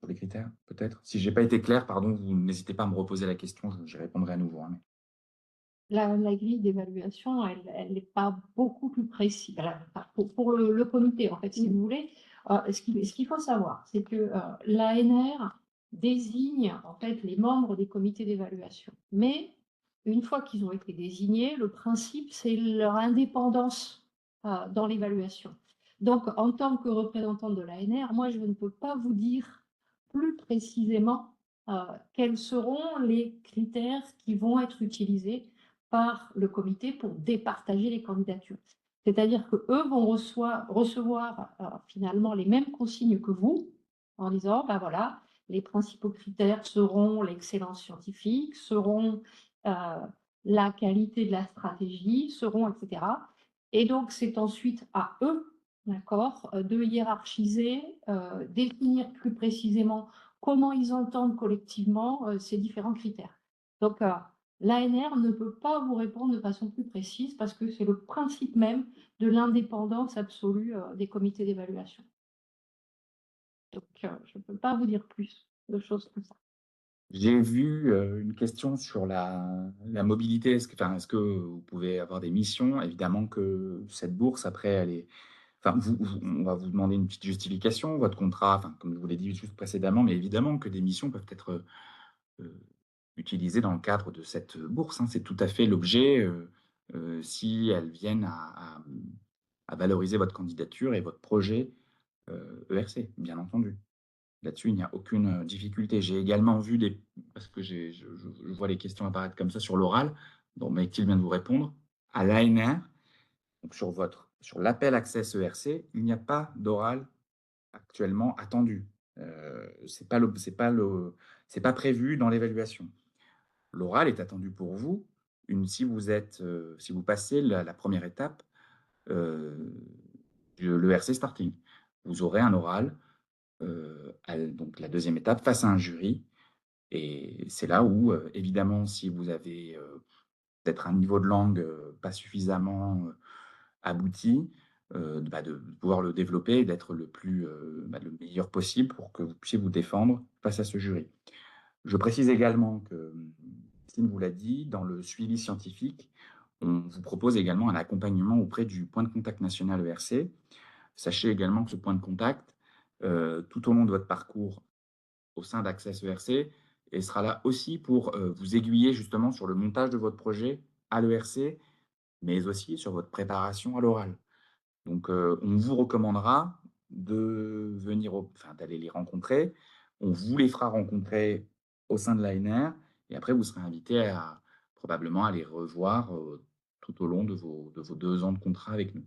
Sur les critères, peut-être. Si je n'ai pas été clair, pardon, vous n'hésitez pas à me reposer la question, j'y répondrai à nouveau. Hein, mais... la grille d'évaluation, elle n'est pas beaucoup plus précise. Pour le comité, en fait, si vous voulez, ce qu'il faut savoir, c'est que l'ANR désigne en fait les membres des comités d'évaluation. Mais une fois qu'ils ont été désignés, le principe, c'est leur indépendance dans l'évaluation. Donc, en tant que représentante de l'ANR, moi, je ne peux pas vous dire plus précisément quels seront les critères qui vont être utilisés par le comité pour départager les candidatures. C'est-à-dire qu'eux vont recevoir finalement les mêmes consignes que vous, en disant, ben voilà, les principaux critères seront l'excellence scientifique, seront la qualité de la stratégie, seront, etc. Et donc, c'est ensuite à eux, d'accord, de hiérarchiser, définir plus précisément comment ils entendent collectivement ces différents critères. Donc, l'ANR ne peut pas vous répondre de façon plus précise parce que c'est le principe même de l'indépendance absolue des comités d'évaluation. Donc, je ne peux pas vous dire plus de choses comme ça. J'ai vu une question sur la mobilité. Est-ce que vous pouvez avoir des missions? Évidemment que cette bourse, après, elle est. Enfin, on va vous demander une petite justification, votre contrat, enfin, comme je vous l'ai dit juste précédemment, mais évidemment que des missions peuvent être utilisées dans le cadre de cette bourse, hein. C'est tout à fait l'objet, si elles viennent à valoriser votre candidature et votre projet ERC, bien entendu. Là-dessus, il n'y a aucune difficulté. J'ai également vu parce que je vois les questions apparaître comme ça sur l'oral, dont Mathilde vient de vous répondre. À l'ANR, donc sur l'appel Access ERC, il n'y a pas d'oral actuellement attendu. C'est pas prévu dans l'évaluation. L'oral est attendu pour vous, si vous passez la première étape de l'ERC Starting. Vous aurez un oral, donc la deuxième étape, face à un jury. Et c'est là où, évidemment, si vous avez peut-être un niveau de langue pas suffisamment abouti, de pouvoir le développer et d'être le meilleur possible pour que vous puissiez vous défendre face à ce jury. Je précise également que, Christine vous l'a dit, dans le suivi scientifique, on vous propose également un accompagnement auprès du point de contact national ERC. Sachez également que ce point de contact, tout au long de votre parcours au sein d'Access ERC, et sera là aussi pour vous aiguiller justement sur le montage de votre projet à l'ERC, mais aussi sur votre préparation à l'oral. Donc, on vous recommandera d'aller les rencontrer. On vous les fera rencontrer au sein de l'ANR et après vous serez invité à probablement à les revoir tout au long de vos 2 ans de contrat avec nous.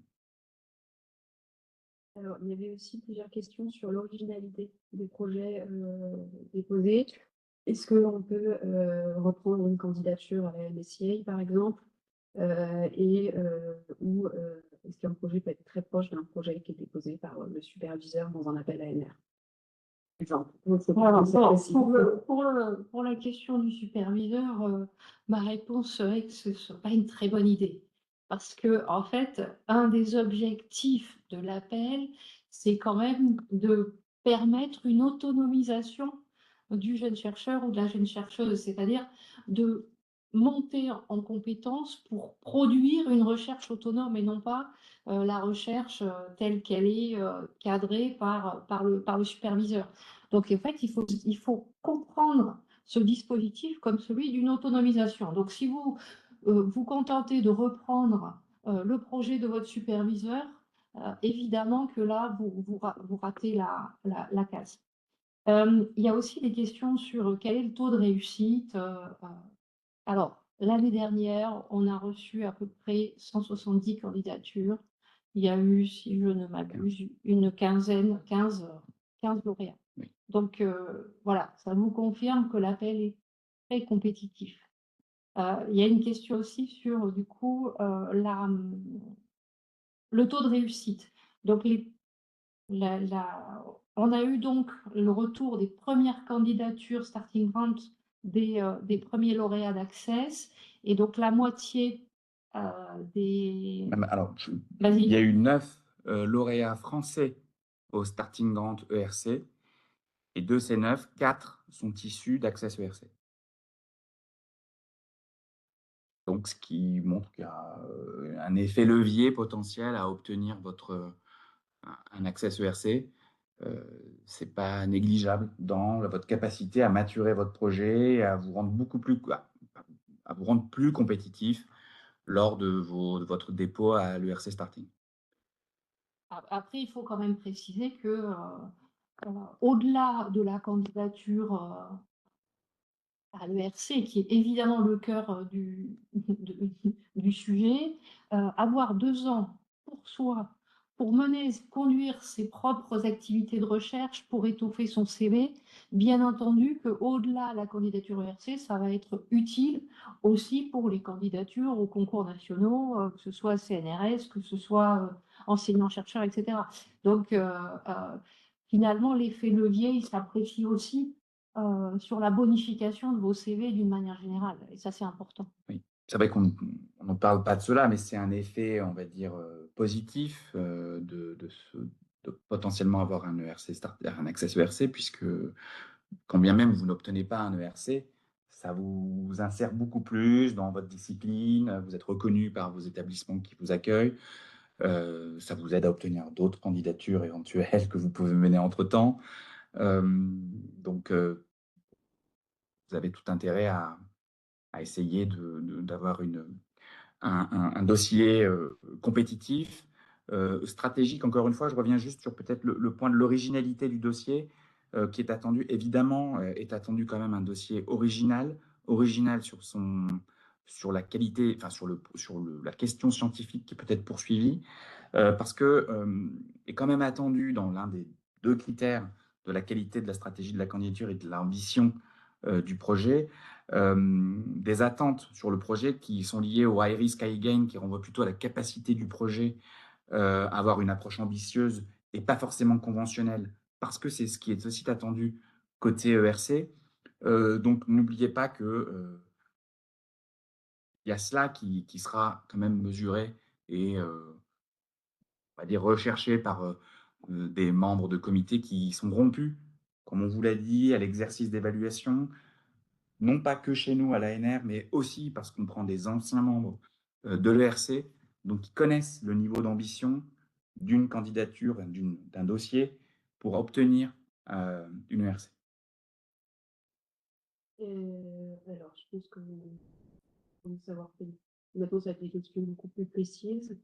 Alors, il y avait aussi plusieurs questions sur l'originalité des projets déposés. Est-ce qu'on peut reprendre une candidature à la NSCA, par exemple, ou est-ce qu'un projet peut être très proche d'un projet qui est déposé par le superviseur dans un appel ANR? Exemple. Alors, pour la question du superviseur, ma réponse serait que ce ne serait pas une très bonne idée. Parce que, en fait, un des objectifs de l'appel, c'est quand même de permettre une autonomisation du jeune chercheur ou de la jeune chercheuse, c'est-à-dire de monter en compétence pour produire une recherche autonome et non pas la recherche telle qu'elle est cadrée par le superviseur. Donc, en fait, il faut comprendre ce dispositif comme celui d'une autonomisation. Donc, si vous vous contentez de reprendre le projet de votre superviseur, évidemment que là, vous ratez la case. Il y a aussi des questions sur quel est le taux de réussite. Alors, l'année dernière, on a reçu à peu près 170 candidatures. Il y a eu, si je ne m'abuse, une 15 lauréats. Oui. Donc, voilà, ça vous confirme que l'appel est très compétitif. Il y a une question aussi sur, du coup, le taux de réussite. Donc, on a eu donc le retour des premières candidatures Starting Grant des premiers lauréats d'Access et donc la moitié des... Alors, Vas-y. il y a eu 9 lauréats français au Starting Grant ERC et de ces 9, 4 sont issus d'Access ERC. Donc, donc ce qui montre qu'il y a, un effet levier potentiel à obtenir un accès ERC. C'est pas négligeable dans votre capacité à maturer votre projet et à vous rendre à vous rendre plus compétitif lors de votre dépôt à l'ERC Starting. Après, il faut quand même préciser que, au-delà de la candidature, à l'ERC, qui est évidemment le cœur, du sujet, avoir 2 ans pour soi, pour conduire ses propres activités de recherche, pour étoffer son CV, bien entendu qu'au-delà de la candidature ERC, ça va être utile aussi pour les candidatures aux concours nationaux, que ce soit CNRS, que ce soit, enseignant-chercheur, et cetera. Donc, finalement, l'effet levier, il s'apprécie aussi sur la bonification de vos CV d'une manière générale, et ça, c'est important. Oui, c'est vrai qu'on n'en parle pas de cela, mais c'est un effet, on va dire, positif, de potentiellement avoir un ERC un access ERC, puisque quand bien même vous n'obtenez pas un ERC, ça vous insère beaucoup plus dans votre discipline, vous êtes reconnu par vos établissements qui vous accueillent, ça vous aide à obtenir d'autres candidatures éventuelles que vous pouvez mener entre-temps. Donc, vous avez tout intérêt à essayer d'avoir un dossier compétitif, stratégique. Encore une fois, je reviens juste sur peut-être le point de l'originalité du dossier qui est attendu. Évidemment, est attendu quand même un dossier original sur la qualité, enfin la question scientifique qui peut être poursuivie, parce que est quand même attendu dans l'un des 2 critères de la qualité de la stratégie de la candidature et de l'ambition du projet, des attentes sur le projet qui sont liées au high risk, high gain, qui renvoient plutôt à la capacité du projet à avoir une approche ambitieuse et pas forcément conventionnelle, parce que c'est ce qui est aussi attendu côté ERC. Donc n'oubliez pas que il y a cela qui sera quand même mesuré et on va dire recherché par des membres de comité qui sont rompus, comme on vous l'a dit, à l'exercice d'évaluation, non pas que chez nous à l'ANR, mais aussi parce qu'on prend des anciens membres de l'ERC, donc qui connaissent le niveau d'ambition d'une candidature, d'un dossier pour obtenir une ERC. Alors, je pense que vous commencez à avoir fait maintenant, ça va être des questions beaucoup plus précises.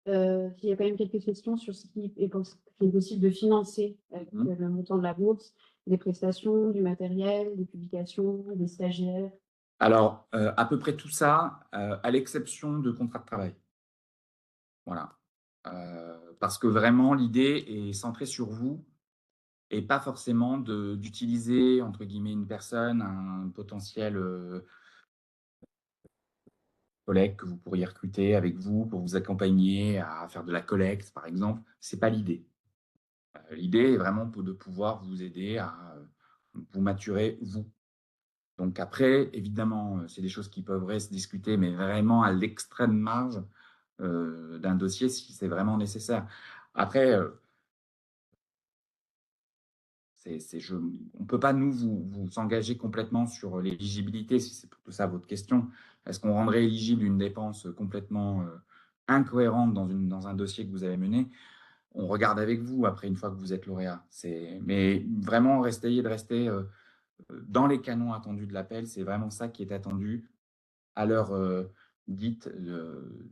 Il y a quand même quelques questions sur ce qui est possible de financer avec le montant de la bourse, des prestations, du matériel, des publications, des stagiaires. Alors, à peu près tout ça, à l'exception de contrat de travail. Voilà. Parce que vraiment, l'idée est centrée sur vous et pas forcément d'utiliser, entre guillemets, une personne, un potentiel collègue que vous pourriez recruter avec vous pour vous accompagner à faire de la collecte, par exemple. C'est pas l'idée. L'idée est vraiment de pouvoir vous aider à vous maturer, vous. Donc après, évidemment, c'est des choses qui peuvent se discuter, mais vraiment à l'extrême marge d'un dossier si c'est vraiment nécessaire. Après, on ne peut pas nous vous engager complètement sur l'éligibilité, si c'est plutôt ça votre question. Est-ce qu'on rendrait éligible une dépense complètement incohérente dans un dossier que vous avez mené? On regarde avec vous après, une fois que vous êtes lauréat. Mais vraiment, essayez de rester dans les canons attendus de l'appel. C'est vraiment ça qui est attendu à l'heure dite de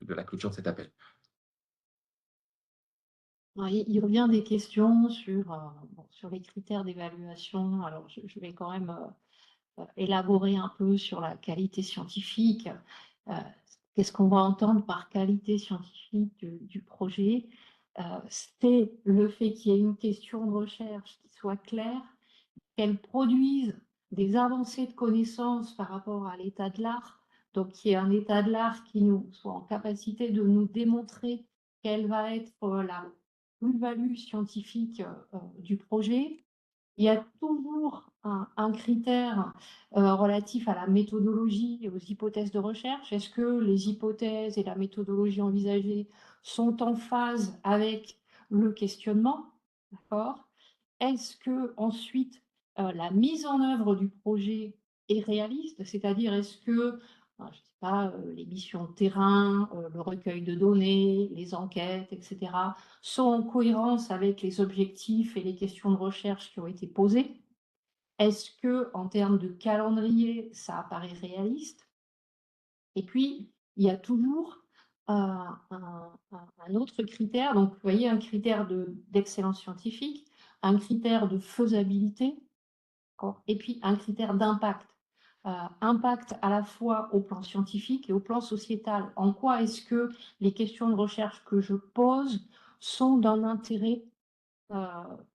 la clôture de cet appel. Alors, il revient des questions sur, sur les critères d'évaluation. Alors, je vais quand même élaborer un peu sur la qualité scientifique. Qu'est-ce qu'on va entendre par qualité scientifique du projet? C'est le fait qu'il y ait une question de recherche qui soit claire, qu'elle produise des avancées de connaissances par rapport à l'état de l'art, donc qu'il y ait un état de l'art qui nous soit en capacité de nous démontrer quelle va être la plus-value scientifique du projet. Il y a toujours un critère relatif à la méthodologie et aux hypothèses de recherche. Est-ce que les hypothèses et la méthodologie envisagée sont en phase avec le questionnement? D'accord. Est-ce que ensuite la mise en œuvre du projet est réaliste? C'est-à-dire, est-ce que je sais pas, les missions de terrain, le recueil de données, les enquêtes, et cetera, sont en cohérence avec les objectifs et les questions de recherche qui ont été posées? Est-ce que, en termes de calendrier, ça apparaît réaliste? Et puis, il y a toujours un autre critère, donc vous voyez, un critère d'excellence scientifique, un critère de faisabilité, d'accord, et puis un critère d'impact. Impact à la fois au plan scientifique et au plan sociétal. En quoi est-ce que les questions de recherche que je pose sont d'un intérêt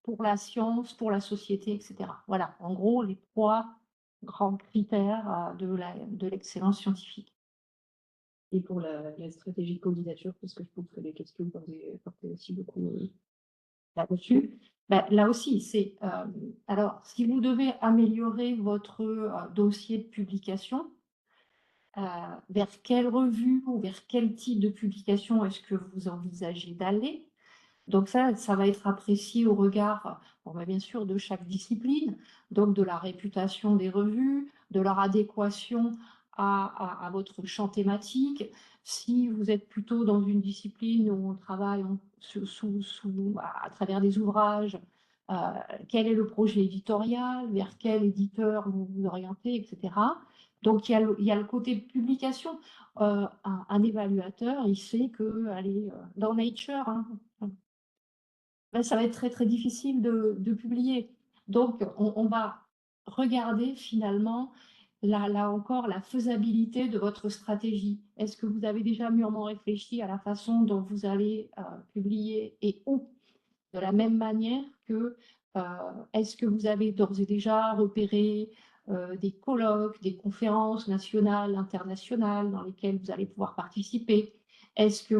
pour la science, pour la société, et cetera. Voilà, en gros, les 3 grands critères de l'excellence scientifique. Et pour la stratégie de candidature, parce que je pense que les questions portaient aussi beaucoup, Là-dessus, bah, là aussi, c'est alors, si vous devez améliorer votre dossier de publication, vers quelle revue ou vers quel type de publication est-ce que vous envisagez d'aller? Donc ça va être apprécié au regard, bon, bah, bien sûr, de chaque discipline, donc de la réputation des revues, de leur adéquation à votre champ thématique. Si vous êtes plutôt dans une discipline où on travaille à travers des ouvrages, euh, quel est le projet éditorial, vers quel éditeur vous vous orientez, etc. Donc il y a le côté publication. Un évaluateur, il sait que, allez, dans Nature, hein, ben, ça va être très, très difficile de publier. Donc, on va regarder finalement, là encore, la faisabilité de votre stratégie. Est-ce que vous avez déjà mûrement réfléchi à la façon dont vous allez publier et où? De la même manière que, est-ce que vous avez d'ores et déjà repéré des colloques, des conférences nationales, internationales dans lesquelles vous allez pouvoir participer? Est-ce que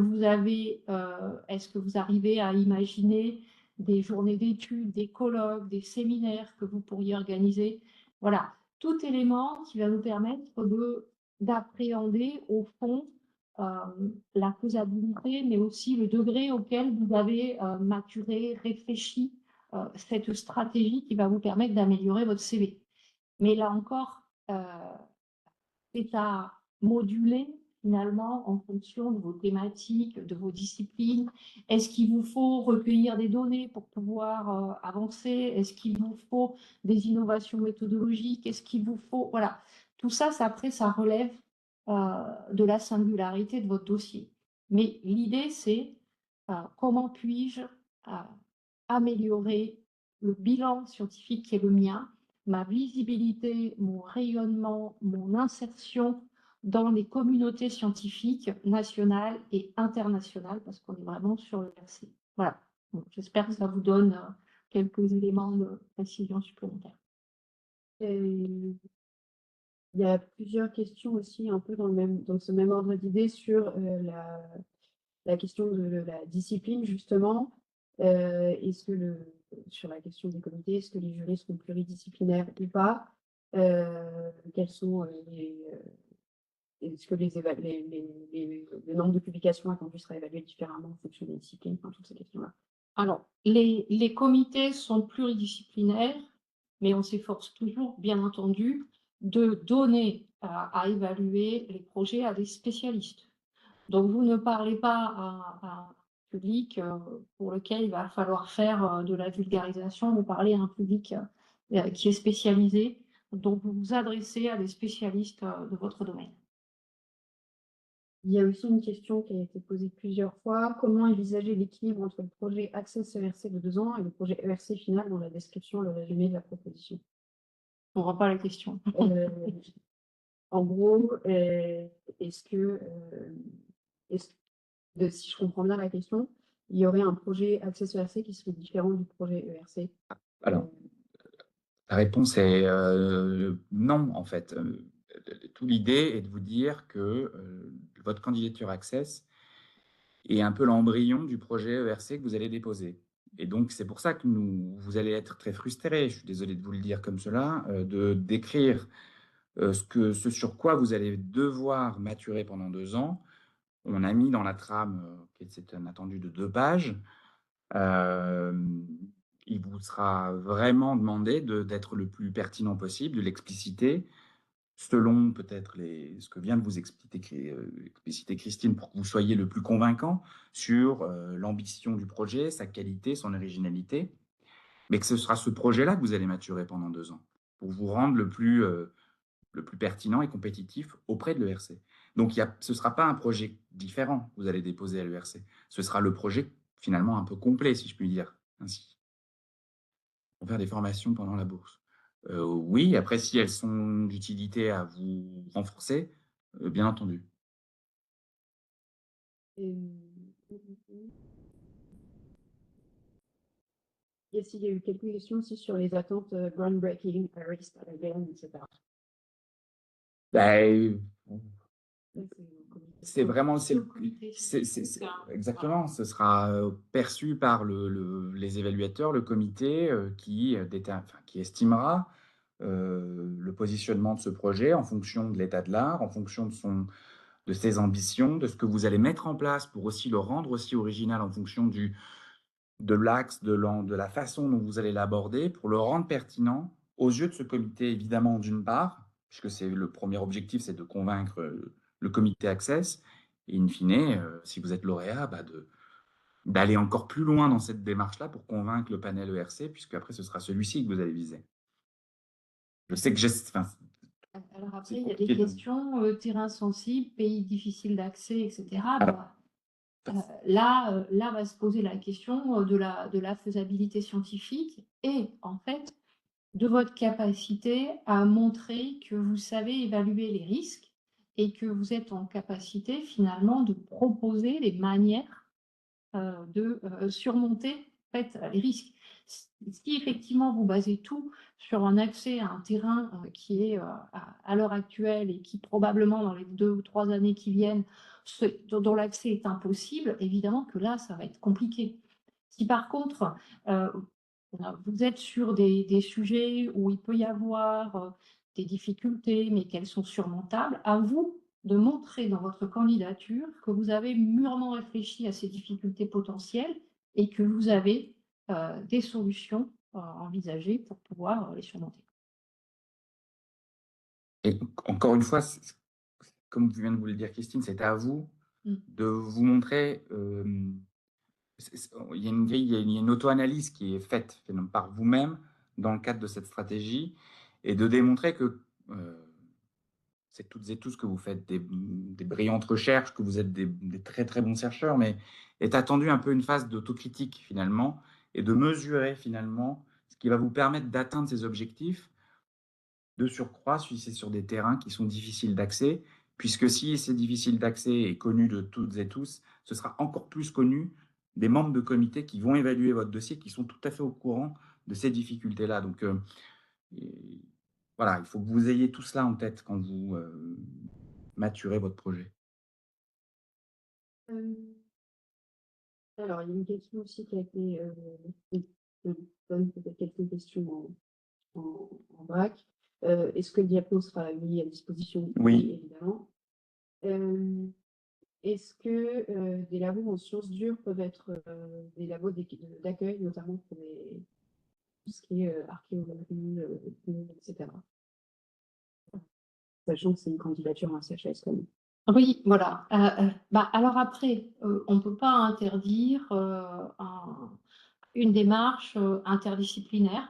est-ce que vous arrivez à imaginer des journées d'études, des colloques, des séminaires que vous pourriez organiser? Voilà, tout élément qui va nous permettre d'appréhender au fond la faisabilité, mais aussi le degré auquel vous avez maturé, réfléchi cette stratégie qui va vous permettre d'améliorer votre CV. Mais là encore, c'est à moduler finalement en fonction de vos thématiques, de vos disciplines. Est-ce qu'il vous faut recueillir des données pour pouvoir avancer? Est-ce qu'il vous faut des innovations méthodologiques? Est-ce qu'il vous faut... Voilà, tout ça, après, ça relève de la singularité de votre dossier. Mais l'idée, c'est comment puis-je améliorer le bilan scientifique qui est le mien, ma visibilité, mon rayonnement, mon insertion dans les communautés scientifiques nationales et internationales, parce qu'on est vraiment sur le versé. Voilà. Donc, j'espère que ça vous donne quelques éléments de précision supplémentaires. Et il y a plusieurs questions aussi, un peu dans ce même ordre d'idée, sur la question de la discipline, justement. Sur la question des comités, est-ce que les jurys seront pluridisciplinaires ou pas? Quels sont est-ce que le nombre de publications attendues sera évalué différemment en fonction des disciplines? Enfin, toutes ces questions-là. Alors, les comités sont pluridisciplinaires, mais on s'efforce toujours, bien entendu, de donner à évaluer les projets à des spécialistes. Donc, vous ne parlez pas à un public pour lequel il va falloir faire de la vulgarisation, vous parlez à un public qui est spécialisé, donc vous vous adressez à des spécialistes de votre domaine. Il y a aussi une question qui a été posée plusieurs fois. Comment envisager l'équilibre entre le projet Access ERC de 2 ans et le projet ERC final dans la description, le résumé de la proposition? On ne voit pas la question. En gros, est-ce que, si je comprends bien la question, il y aurait un projet Access ERC qui serait différent du projet ERC? Alors, la réponse est non, en fait. Toute l'idée est de vous dire que votre candidature Access est un peu l'embryon du projet ERC que vous allez déposer. Et donc, c'est pour ça que vous allez être très frustré, je suis désolé de vous le dire comme cela, de décrire ce sur quoi vous allez devoir maturer pendant 2 ans. On a mis dans la trame, qui c'est un attendu de 2 pages, il vous sera vraiment demandé d'être le plus pertinent possible, de l'expliciter, selon peut-être ce que vient de vous expliciter Christine, pour que vous soyez le plus convaincant sur l'ambition du projet, sa qualité, son originalité, mais que ce sera ce projet-là que vous allez maturer pendant 2 ans, pour vous rendre le plus pertinent et compétitif auprès de l'ERC. Donc, ce ne sera pas un projet différent que vous allez déposer à l'ERC. Ce sera le projet finalement un peu complet, si je puis dire ainsi, pour faire des formations pendant la bourse. Oui, après, si elles sont d'utilité à vous renforcer, bien entendu. Et, et s'il y a eu quelques questions aussi sur les attentes groundbreaking, Paris, Again, etc. Ben, c'est vraiment, C'est le comité scientifique, exactement, ce sera perçu par les évaluateurs, le comité qui estimera le positionnement de ce projet en fonction de l'état de l'art, en fonction de ses ambitions, de ce que vous allez mettre en place pour aussi le rendre aussi original en fonction de l'axe, de la façon dont vous allez l'aborder, pour le rendre pertinent aux yeux de ce comité, évidemment, d'une part, puisque c'est le premier objectif, c'est de convaincre le comité Access, et in fine, si vous êtes lauréat, d'aller encore plus loin dans cette démarche-là pour convaincre le panel ERC, puisque après ce sera celui-ci que vous allez viser. Je sais que Alors après, c'est il y a des compliqué de... questions, terrain sensible, pays difficile d'accès, etc. Alors, Là va se poser la question de la faisabilité scientifique et en fait de votre capacité à montrer que vous savez évaluer les risques et que vous êtes en capacité finalement de proposer les manières de surmonter en fait, les risques. Si effectivement vous basez tout sur un accès à un terrain qui est à l'heure actuelle et qui probablement dans les 2 ou 3 années qui viennent, dont l'accès est impossible, évidemment que là, ça va être compliqué. Si par contre, vous êtes sur des sujets où il peut y avoir des difficultés, mais qu'elles sont surmontables, à vous de montrer dans votre candidature que vous avez mûrement réfléchi à ces difficultés potentielles et que vous avez des solutions envisagées pour pouvoir les surmonter. et encore une fois, comme vient de vous le dire Christine, c'est à vous Mm. de vous montrer. Il y a une grille, il y a une auto-analyse qui est faite par vous-même dans le cadre de cette stratégie, et de démontrer que c'est toutes et tous que vous faites des brillantes recherches, que vous êtes des très très bons chercheurs, mais est attendu un peu une phase d'autocritique finalement, et de mesurer finalement ce qui va vous permettre d'atteindre ces objectifs, de surcroît si c'est sur des terrains qui sont difficiles d'accès, puisque si c'est difficile d'accès et connu de toutes et tous, ce sera encore plus connu des membres de comité qui vont évaluer votre dossier, qui sont tout à fait au courant de ces difficultés-là. Donc, voilà, il faut que vous ayez tout cela en tête quand vous maturez votre projet. Euh, alors, il y a une question aussi qui a été... je donne peut-être quelques questions en vrac. Est-ce que le diapo sera mis à disposition? Oui. Évidemment. Est-ce que des labos en sciences dures peuvent être des labos d'accueil, notamment pour tout ce qui est archéologie, etc. Sachant que c'est une candidature en CHS quand même. Oui, voilà. Alors après, on ne peut pas interdire une démarche interdisciplinaire,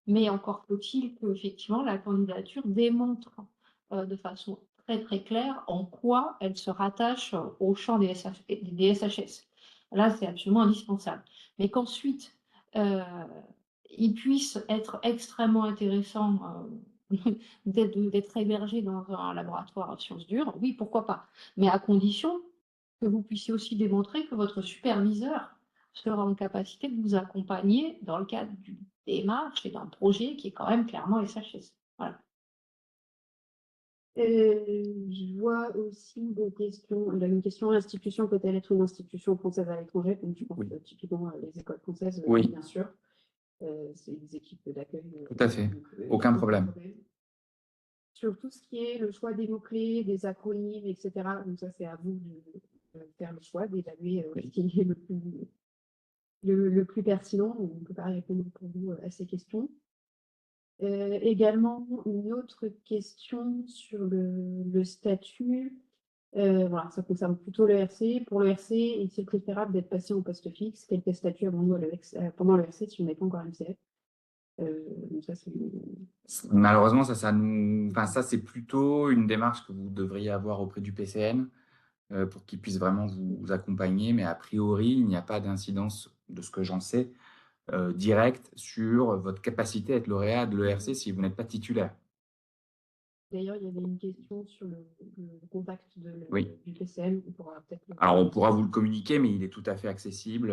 mais encore faut-il qu'effectivement la candidature démontre de façon très très claire en quoi elle se rattache au champ des SHS. Là, c'est absolument indispensable. Mais qu'ensuite, euh, il puisse être extrêmement intéressant d'être hébergé dans un laboratoire en sciences dures, oui, pourquoi pas. Mais à condition que vous puissiez aussi démontrer que votre superviseur sera en capacité de vous accompagner dans le cadre d'une démarche et d'un projet qui est quand même clairement SHS. Voilà. Je vois aussi des questions. Il y a une question, l'institution peut-elle être une institution française à l'étranger? Donc, je pense Oui. typiquement les écoles françaises, Oui. bien sûr. C'est des équipes d'accueil. Tout à fait. Aucun problème. Sur tout ce qui est le choix des mots-clés, des acronymes, etc. Donc ça, c'est à vous de faire le choix, d'évaluer ce qui est le plus pertinent. On ne peut pas répondre pour vous à ces questions. Également, une autre question sur le statut. Voilà, ça concerne plutôt le RC. Pour le RC, est-il préférable d'être passé en poste fixe? Quel statut avons-nous pendant le RC si on n'est pas encore MCF? Donc ça, c'est... Malheureusement, enfin, ça, c'est plutôt une démarche que vous devriez avoir auprès du PCN pour qu'il puisse vraiment vous accompagner. Mais a priori, il n'y a pas d'incidence, de ce que j'en sais, directe sur votre capacité à être lauréat de l'ERC si vous n'êtes pas titulaire. D'ailleurs, il y avait une question sur le contact Oui. du PCM. On pourra peut-être Alors, on pourra vous le communiquer, mais il est tout à fait accessible.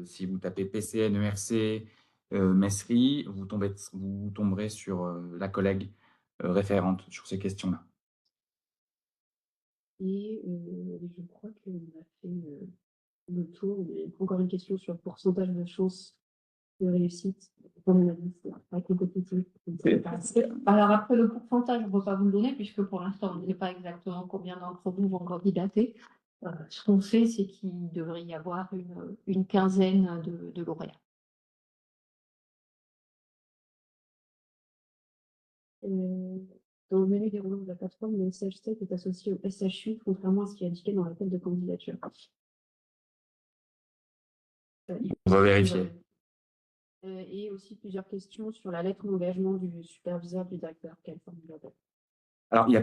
Si vous tapez PCN, ERC, Messery, vous tomberez sur la collègue référente sur ces questions-là. Et je crois qu'on a fait le tour. Mais encore une question sur le pourcentage de chances de réussite. Comme on a dit, c'est pas compétitif. Alors après, le pourcentage, on ne peut pas vous le donner puisque pour l'instant, on ne sait pas exactement combien d'entre vous vont candidater. Ce qu'on sait, c'est qu'il devrait y avoir une quinzaine de lauréats. Dans le menu déroulant de la plateforme, le SH7 est associé au SHU, contrairement à ce qui est indiqué dans l'appel de candidature. On va vérifier. Et aussi plusieurs questions sur la lettre d'engagement du superviseur, du directeur. Quelle forme il avait? Alors, il n'y a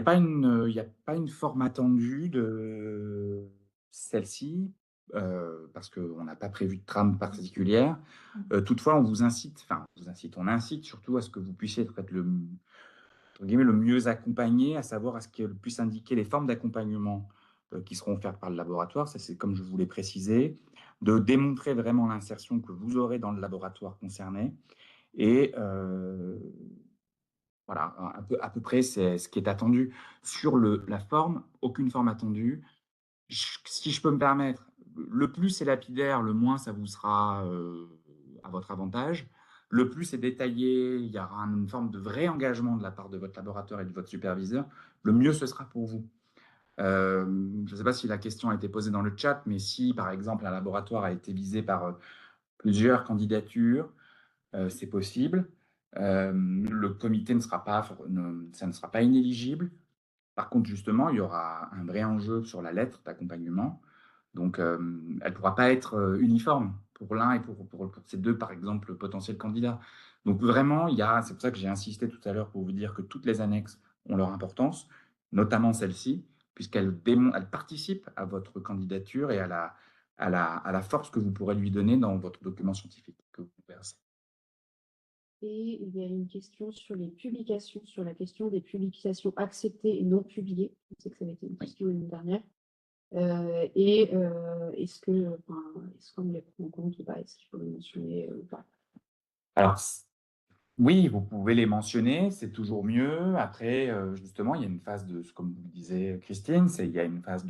pas une forme attendue de celle-ci, parce qu'on n'a pas prévu de trame particulière. Toutefois, on incite surtout à ce que vous puissiez être entre guillemets, le mieux accompagné, à savoir à ce qu'elle puisse indiquer les formes d'accompagnement qui seront offertes par le laboratoire. Ça, c'est comme je vous l'ai précisé, de démontrer vraiment l'insertion que vous aurez dans le laboratoire concerné. Et voilà, à peu près, c'est ce qui est attendu. Sur la forme, aucune forme attendue. Si je peux me permettre, le plus c'est lapidaire, le moins ça vous sera à votre avantage. Le plus c'est détaillé, il y aura une forme de vrai engagement de la part de votre laboratoire et de votre superviseur, le mieux ce sera pour vous. Je ne sais pas si la question a été posée dans le chat, mais si par exemple un laboratoire a été visé par plusieurs candidatures, c'est possible. Le comité ça ne sera pas inéligible. Par contre, justement, il y aura un vrai enjeu sur la lettre d'accompagnement. Donc, elle ne pourra pas être uniforme pour l'un et pour ces deux, par exemple, potentiels candidats. Donc, vraiment, c'est pour ça que j'ai insisté tout à l'heure pour vous dire que toutes les annexes ont leur importance, notamment celle-ci, elle participe à votre candidature et à la force que vous pourrez lui donner dans votre document scientifique que vous versez. Et il y a une question sur les publications, sur la question des publications acceptées et non publiées. Je sais que ça avait été une question l'année dernière. Est-ce qu'on les prend en compte ou pas? Est-ce qu'il faut les mentionner ou pas? Alors, oui, vous pouvez les mentionner, c'est toujours mieux. Après, justement, il y a une phase comme vous le disiez, Christine, il y a une phase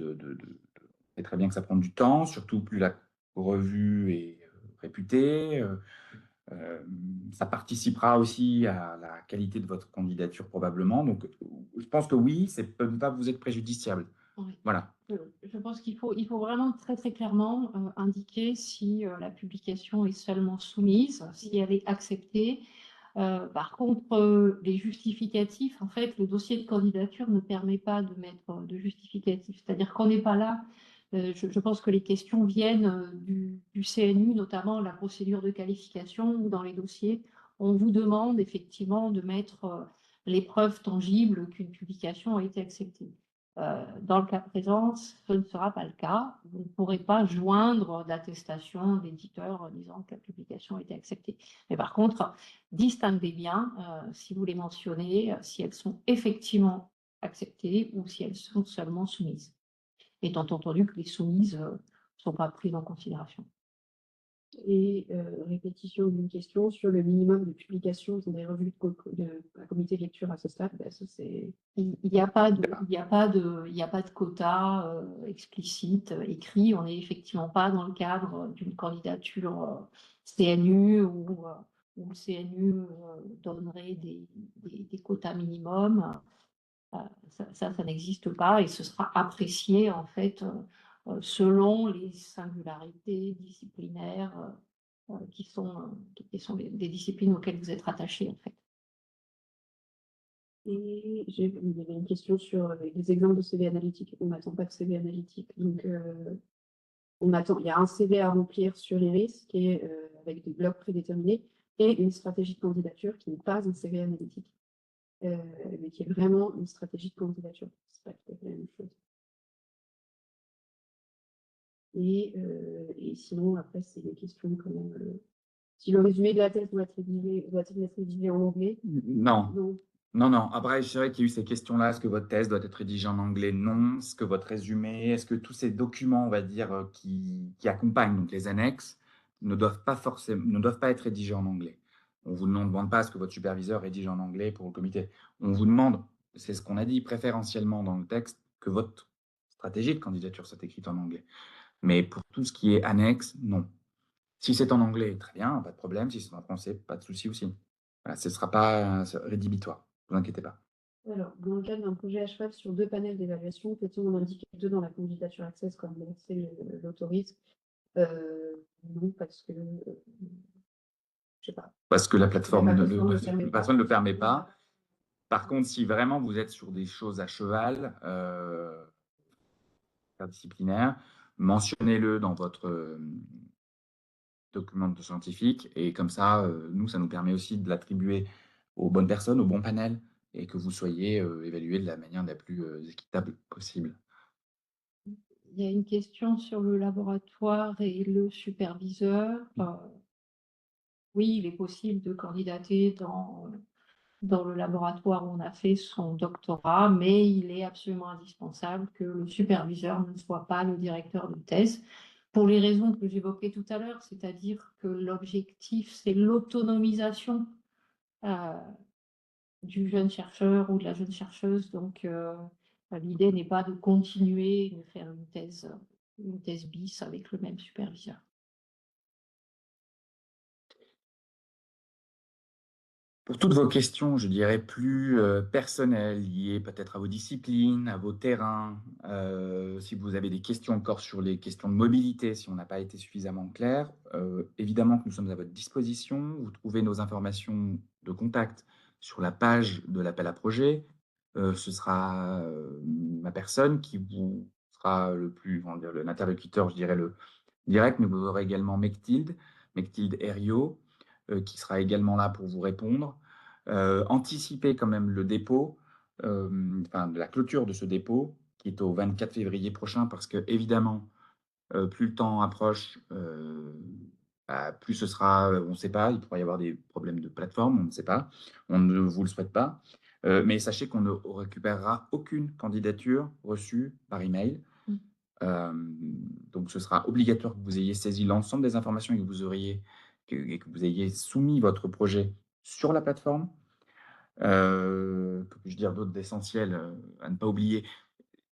c'est très bien que ça prend du temps, surtout plus la revue est réputée. Ça participera aussi à la qualité de votre candidature probablement. Donc, je pense que oui, ça peut ne pas vous être préjudiciable. Oui. Voilà. Je pense qu'il faut vraiment très très clairement indiquer si la publication est seulement soumise, si elle est acceptée. Par contre, les justificatifs, en fait, le dossier de candidature ne permet pas de mettre de justificatifs. C'est-à-dire qu'on n'est pas là. Je pense que les questions viennent du CNU, notamment la procédure de qualification, où dans les dossiers, on vous demande effectivement de mettre les preuves tangibles qu'une publication a été acceptée. Dans le cas présent, ce ne sera pas le cas. Vous ne pourrez pas joindre d'attestation d'éditeur disant que la publication a été acceptée. Mais par contre, distinguez bien si vous les mentionnez, si elles sont effectivement acceptées ou si elles sont seulement soumises. Étant entendu que les soumises ne sont pas prises en considération. Et répétition d'une question sur le minimum de publications dans des revues de comité de lecture à ce stade. Ben, ça, il n'y a pas de quota explicite écrit. On n'est effectivement pas dans le cadre d'une candidature CNU où le CNU donnerait des quotas minimums. Ça n'existe pas et ce sera apprécié en fait selon les singularités disciplinaires qui sont des disciplines auxquelles vous êtes rattachés en fait. Et il y avait une question sur les exemples de CV analytique. On n'attend pas de CV analytique, donc il y a un CV à remplir sur les risques et avec des blocs prédéterminés et une stratégie de candidature qui n'est pas un CV analytique, mais qui est vraiment une stratégie de candidature. C'est pas tout à fait la même chose. Et sinon, après, c'est des questions comme si le résumé de la thèse doit-il être rédigé en anglais? Non. Non. Non, non. Après, c'est vrai qu'il y a eu ces questions-là. Est-ce que votre thèse doit être rédigée en anglais? Non. Est-ce que votre résumé, est-ce que tous ces documents, on va dire, qui accompagnent donc les annexes, ne doivent pas être rédigés en anglais? On vous demande pas à ce que votre superviseur rédige en anglais pour le comité. On vous demande, c'est ce qu'on a dit préférentiellement dans le texte, que votre stratégie de candidature soit écrite en anglais. Mais pour tout ce qui est annexe, non. Si c'est en anglais, très bien, pas de problème. Si c'est en français, pas de souci aussi. Voilà, ce ne sera pas rédhibitoire, ne vous inquiétez pas. Alors, dans le cadre d'un projet à cheval sur 2 panels d'évaluation, peut-on en indiquer 2 dans la candidature Access comme l'AXC l'autorise? Non, parce que, je sais pas. Parce que la La plateforme plateforme ne permet pas. ne le permet pas. Par contre, si vraiment vous êtes sur des choses à cheval, interdisciplinaires, mentionnez-le dans votre document scientifique et comme ça, nous, ça nous permet aussi de l'attribuer aux bonnes personnes, au bon panel et que vous soyez évalué de la manière la plus équitable possible. Il y a une question sur le laboratoire et le superviseur. Oui, il est possible de candidater dans le laboratoire où on a fait son doctorat, mais il est absolument indispensable que le superviseur ne soit pas le directeur de thèse, pour les raisons que j'évoquais tout à l'heure, c'est-à-dire que l'objectif, c'est l'autonomisation du jeune chercheur ou de la jeune chercheuse. Donc, l'idée n'est pas de continuer de faire une thèse bis avec le même superviseur. Pour toutes vos questions, je dirais plus personnelles, liées peut-être à vos disciplines, à vos terrains, si vous avez des questions encore sur les questions de mobilité, si on n'a pas été suffisamment clair, évidemment que nous sommes à votre disposition. Vous trouvez nos informations de contact sur la page de l'appel à projet. Ce sera ma personne qui vous sera l'interlocuteur, je dirais le direct, mais vous aurez également Mechtilde Herriot, qui sera également là pour vous répondre. Anticiper quand même le dépôt, de la clôture de ce dépôt, qui est au 24 février prochain, parce que évidemment, plus le temps approche, plus ce sera, on ne sait pas, il pourrait y avoir des problèmes de plateforme, on ne sait pas, on ne vous le souhaite pas. Mais sachez qu'on ne récupérera aucune candidature reçue par email. Donc, ce sera obligatoire que vous ayez saisi l'ensemble des informations et que vous ayez soumis votre projet sur la plateforme. Que puis-je dire d'autre d'essentiel à ne pas oublier?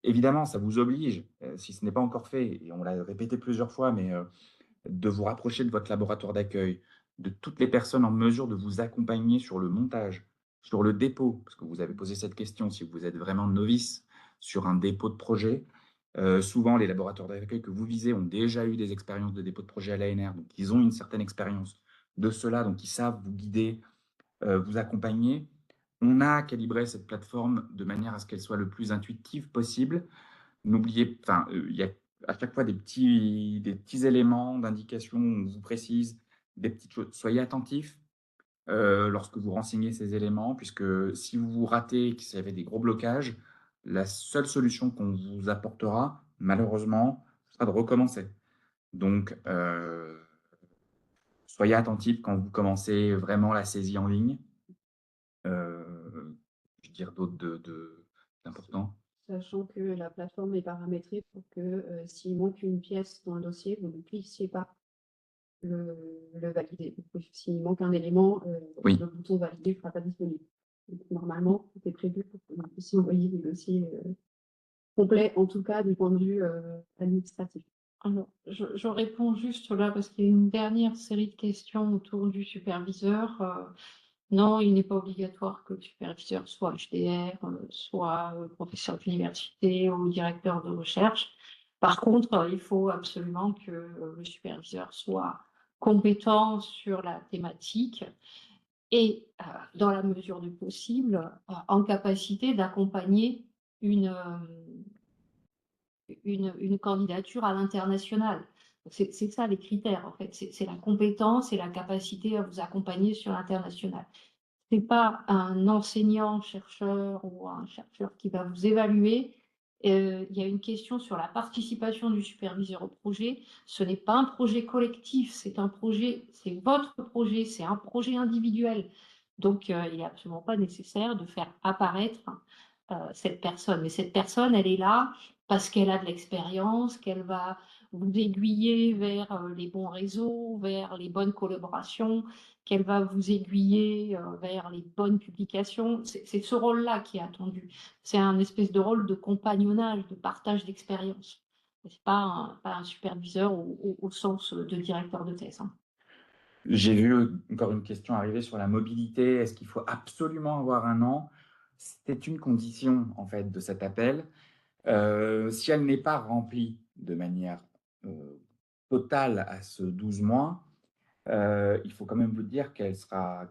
Évidemment, ça vous oblige, si ce n'est pas encore fait, et on l'a répété plusieurs fois, mais de vous rapprocher de votre laboratoire d'accueil, de toutes les personnes en mesure de vous accompagner sur le montage, sur le dépôt, parce que vous avez posé cette question, si vous êtes vraiment novice sur un dépôt de projet. Souvent, les laboratoires d'accueil que vous visez ont déjà eu des expériences de dépôt de projet à l'ANR, donc ils ont une certaine expérience de cela, donc ils savent vous guider, vous accompagner. On a calibré cette plateforme de manière à ce qu'elle soit le plus intuitive possible. N'oubliez, il y a à chaque fois des petits éléments d'indication, on vous précise des petites choses. Soyez attentifs lorsque vous renseignez ces éléments, puisque si vous vous ratez, qu'il y avait des gros blocages, la seule solution qu'on vous apportera, malheureusement, ce sera de recommencer. Donc, soyez attentifs quand vous commencez vraiment la saisie en ligne. Je veux dire d'autres d'importants. Sachant que la plateforme est paramétrée pour que s'il manque une pièce dans le dossier, vous ne puissiez pas le valider. S'il manque un élément, Oui. le bouton valider ne sera pas disponible. Donc, normalement, tout est prévu pour que vous puissiez envoyer des dossiers complets, en tout cas du point de vue administratif. Alors, je réponds juste là parce qu'il y a une dernière série de questions autour du superviseur. Non, il n'est pas obligatoire que le superviseur soit HDR, soit professeur d'université ou directeur de recherche. Par contre, il faut absolument que le superviseur soit compétent sur la thématique et dans la mesure du possible, en capacité d'accompagner une, une candidature à l'international. C'est ça les critères en fait, c'est la compétence et la capacité à vous accompagner sur l'international. C'est pas un enseignant-chercheur ou un chercheur qui va vous évaluer. Il y a une question sur la participation du superviseur au projet. Ce n'est pas un projet collectif, c'est un projet, c'est votre projet, c'est un projet individuel. Donc, il n'est absolument pas nécessaire de faire apparaître cette personne. Mais cette personne, elle est là parce qu'elle a de l'expérience, qu'elle va vous aiguiller vers les bons réseaux, vers les bonnes collaborations, qu'elle va vous aiguiller vers les bonnes publications. C'est ce rôle-là qui est attendu. C'est un espèce de rôle de compagnonnage, de partage d'expérience. Ce n'est pas un superviseur au sens de directeur de thèse. Hein. J'ai vu encore une question arriver sur la mobilité. Est-ce qu'il faut absolument avoir un an? C'était une condition en fait de cet appel. Si elle n'est pas remplie de manière totale à ce 12 mois, il faut quand même vous dire que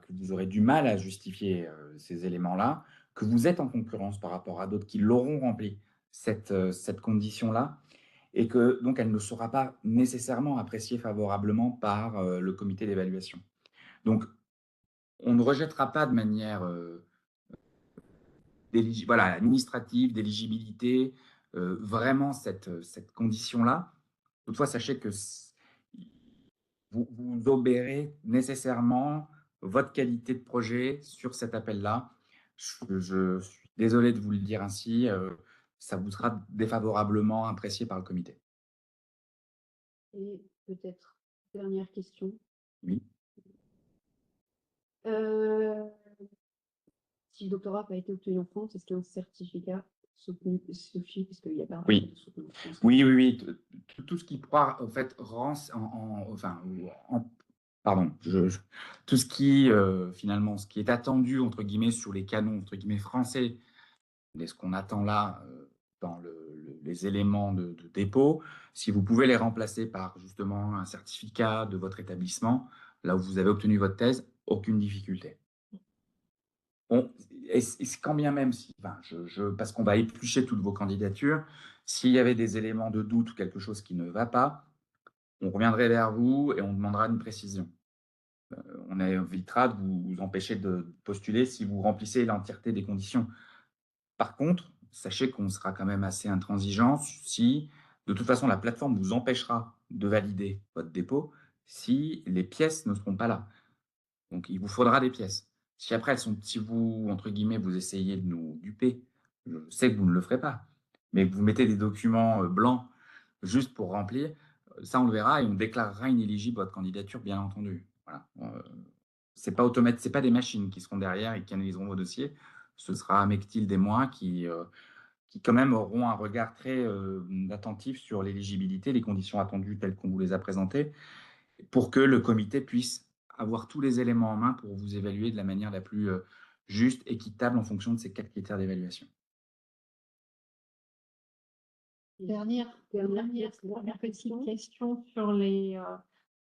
vous aurez du mal à justifier ces éléments-là, que vous êtes en concurrence par rapport à d'autres qui l'auront rempli, cette condition-là, et que donc elle ne sera pas nécessairement appréciée favorablement par le comité d'évaluation. Donc, on ne rejettera pas de manière voilà, administrative, d'éligibilité, vraiment cette condition-là. Toutefois, sachez que vous obérez nécessairement votre qualité de projet sur cet appel-là. Je suis désolé de vous le dire ainsi, ça vous sera défavorablement apprécié par le comité. Et peut-être dernière question. Oui. Si le doctorat n'a pas été obtenu en France, est-ce qu'il y a un certificat soutenu, suffit, parce qu'il n'y a pas Oui. de soutenu en France? Oui. Tout ce qui pourra, en fait, pardon, tout ce qui, finalement, ce qui est attendu, entre guillemets, sur les canons, entre guillemets, français, de ce qu'on attend là, dans les éléments de dépôt, si vous pouvez les remplacer par, justement, un certificat de votre établissement, là où vous avez obtenu votre thèse, aucune difficulté. Bon, et quand bien même si, enfin, parce qu'on va éplucher toutes vos candidatures, s'il y avait des éléments de doute ou quelque chose qui ne va pas, on reviendrait vers vous et on demandera une précision. On évitera de vous empêcher de postuler si vous remplissez l'entièreté des conditions. Par contre, sachez qu'on sera quand même assez intransigeant si, de toute façon, la plateforme vous empêchera de valider votre dépôt si les pièces ne seront pas là. Donc, il vous faudra des pièces. Si après, si vous, entre guillemets, vous essayez de nous duper, je sais que vous ne le ferez pas, mais que vous mettez des documents blancs juste pour remplir, ça, on le verra et on déclarera inéligible votre candidature, bien entendu. Voilà. C'est pas automatique, c'est pas des machines qui seront derrière et qui analyseront vos dossiers. Ce sera Mechtilde et moi qui quand même auront un regard très attentif sur l'éligibilité, les conditions attendues telles qu'on vous les a présentées, pour que le comité puisse avoir tous les éléments en main pour vous évaluer de la manière la plus juste, équitable en fonction de ces 4 critères d'évaluation. Dernière petite question sur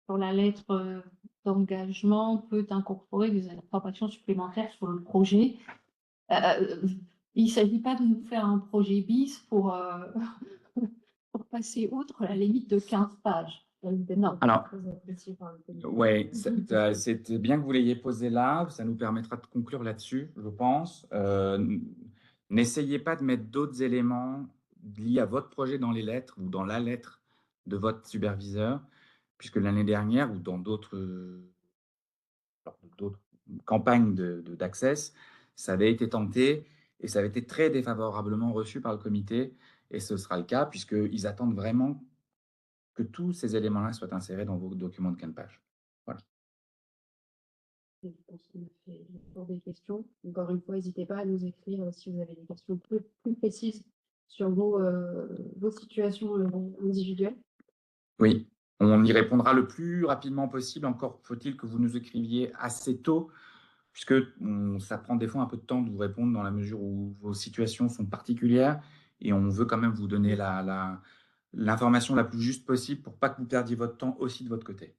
sur la lettre d'engagement peut incorporer des informations supplémentaires sur le projet. Il ne s'agit pas de nous faire un projet bis pour, pour passer outre la limite de 15 pages. Non. Alors, ouais, c'était bien que vous l'ayez posé là, ça nous permettra de conclure là-dessus, je pense. N'essayez pas de mettre d'autres éléments liés à votre projet dans les lettres ou dans la lettre de votre superviseur, puisque l'année dernière ou dans d'autres campagnes d'Access, ça avait été tenté et ça avait été très défavorablement reçu par le comité, et ce sera le cas puisqu'ils attendent vraiment que tous ces éléments-là soient insérés dans vos documents de 15 pages. Voilà. Je pense qu'on a fait le tour des questions. Encore une fois, n'hésitez pas à nous écrire si vous avez des questions plus précises sur vos situations individuelles. Oui, on y répondra le plus rapidement possible. Encore faut-il que vous nous écriviez assez tôt, puisque ça prend des fois un peu de temps de vous répondre dans la mesure où vos situations sont particulières et on veut quand même vous donner l'information la plus juste possible pour pas que vous perdiez votre temps aussi de votre côté.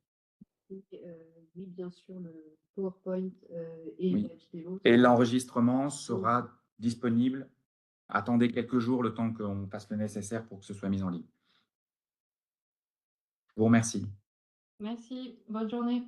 oui, bien sûr, le PowerPoint et Oui. la vidéo. Et l'enregistrement sera disponible. Attendez quelques jours, le temps qu'on fasse le nécessaire pour que ce soit mis en ligne. Je vous remercie. Merci, bonne journée.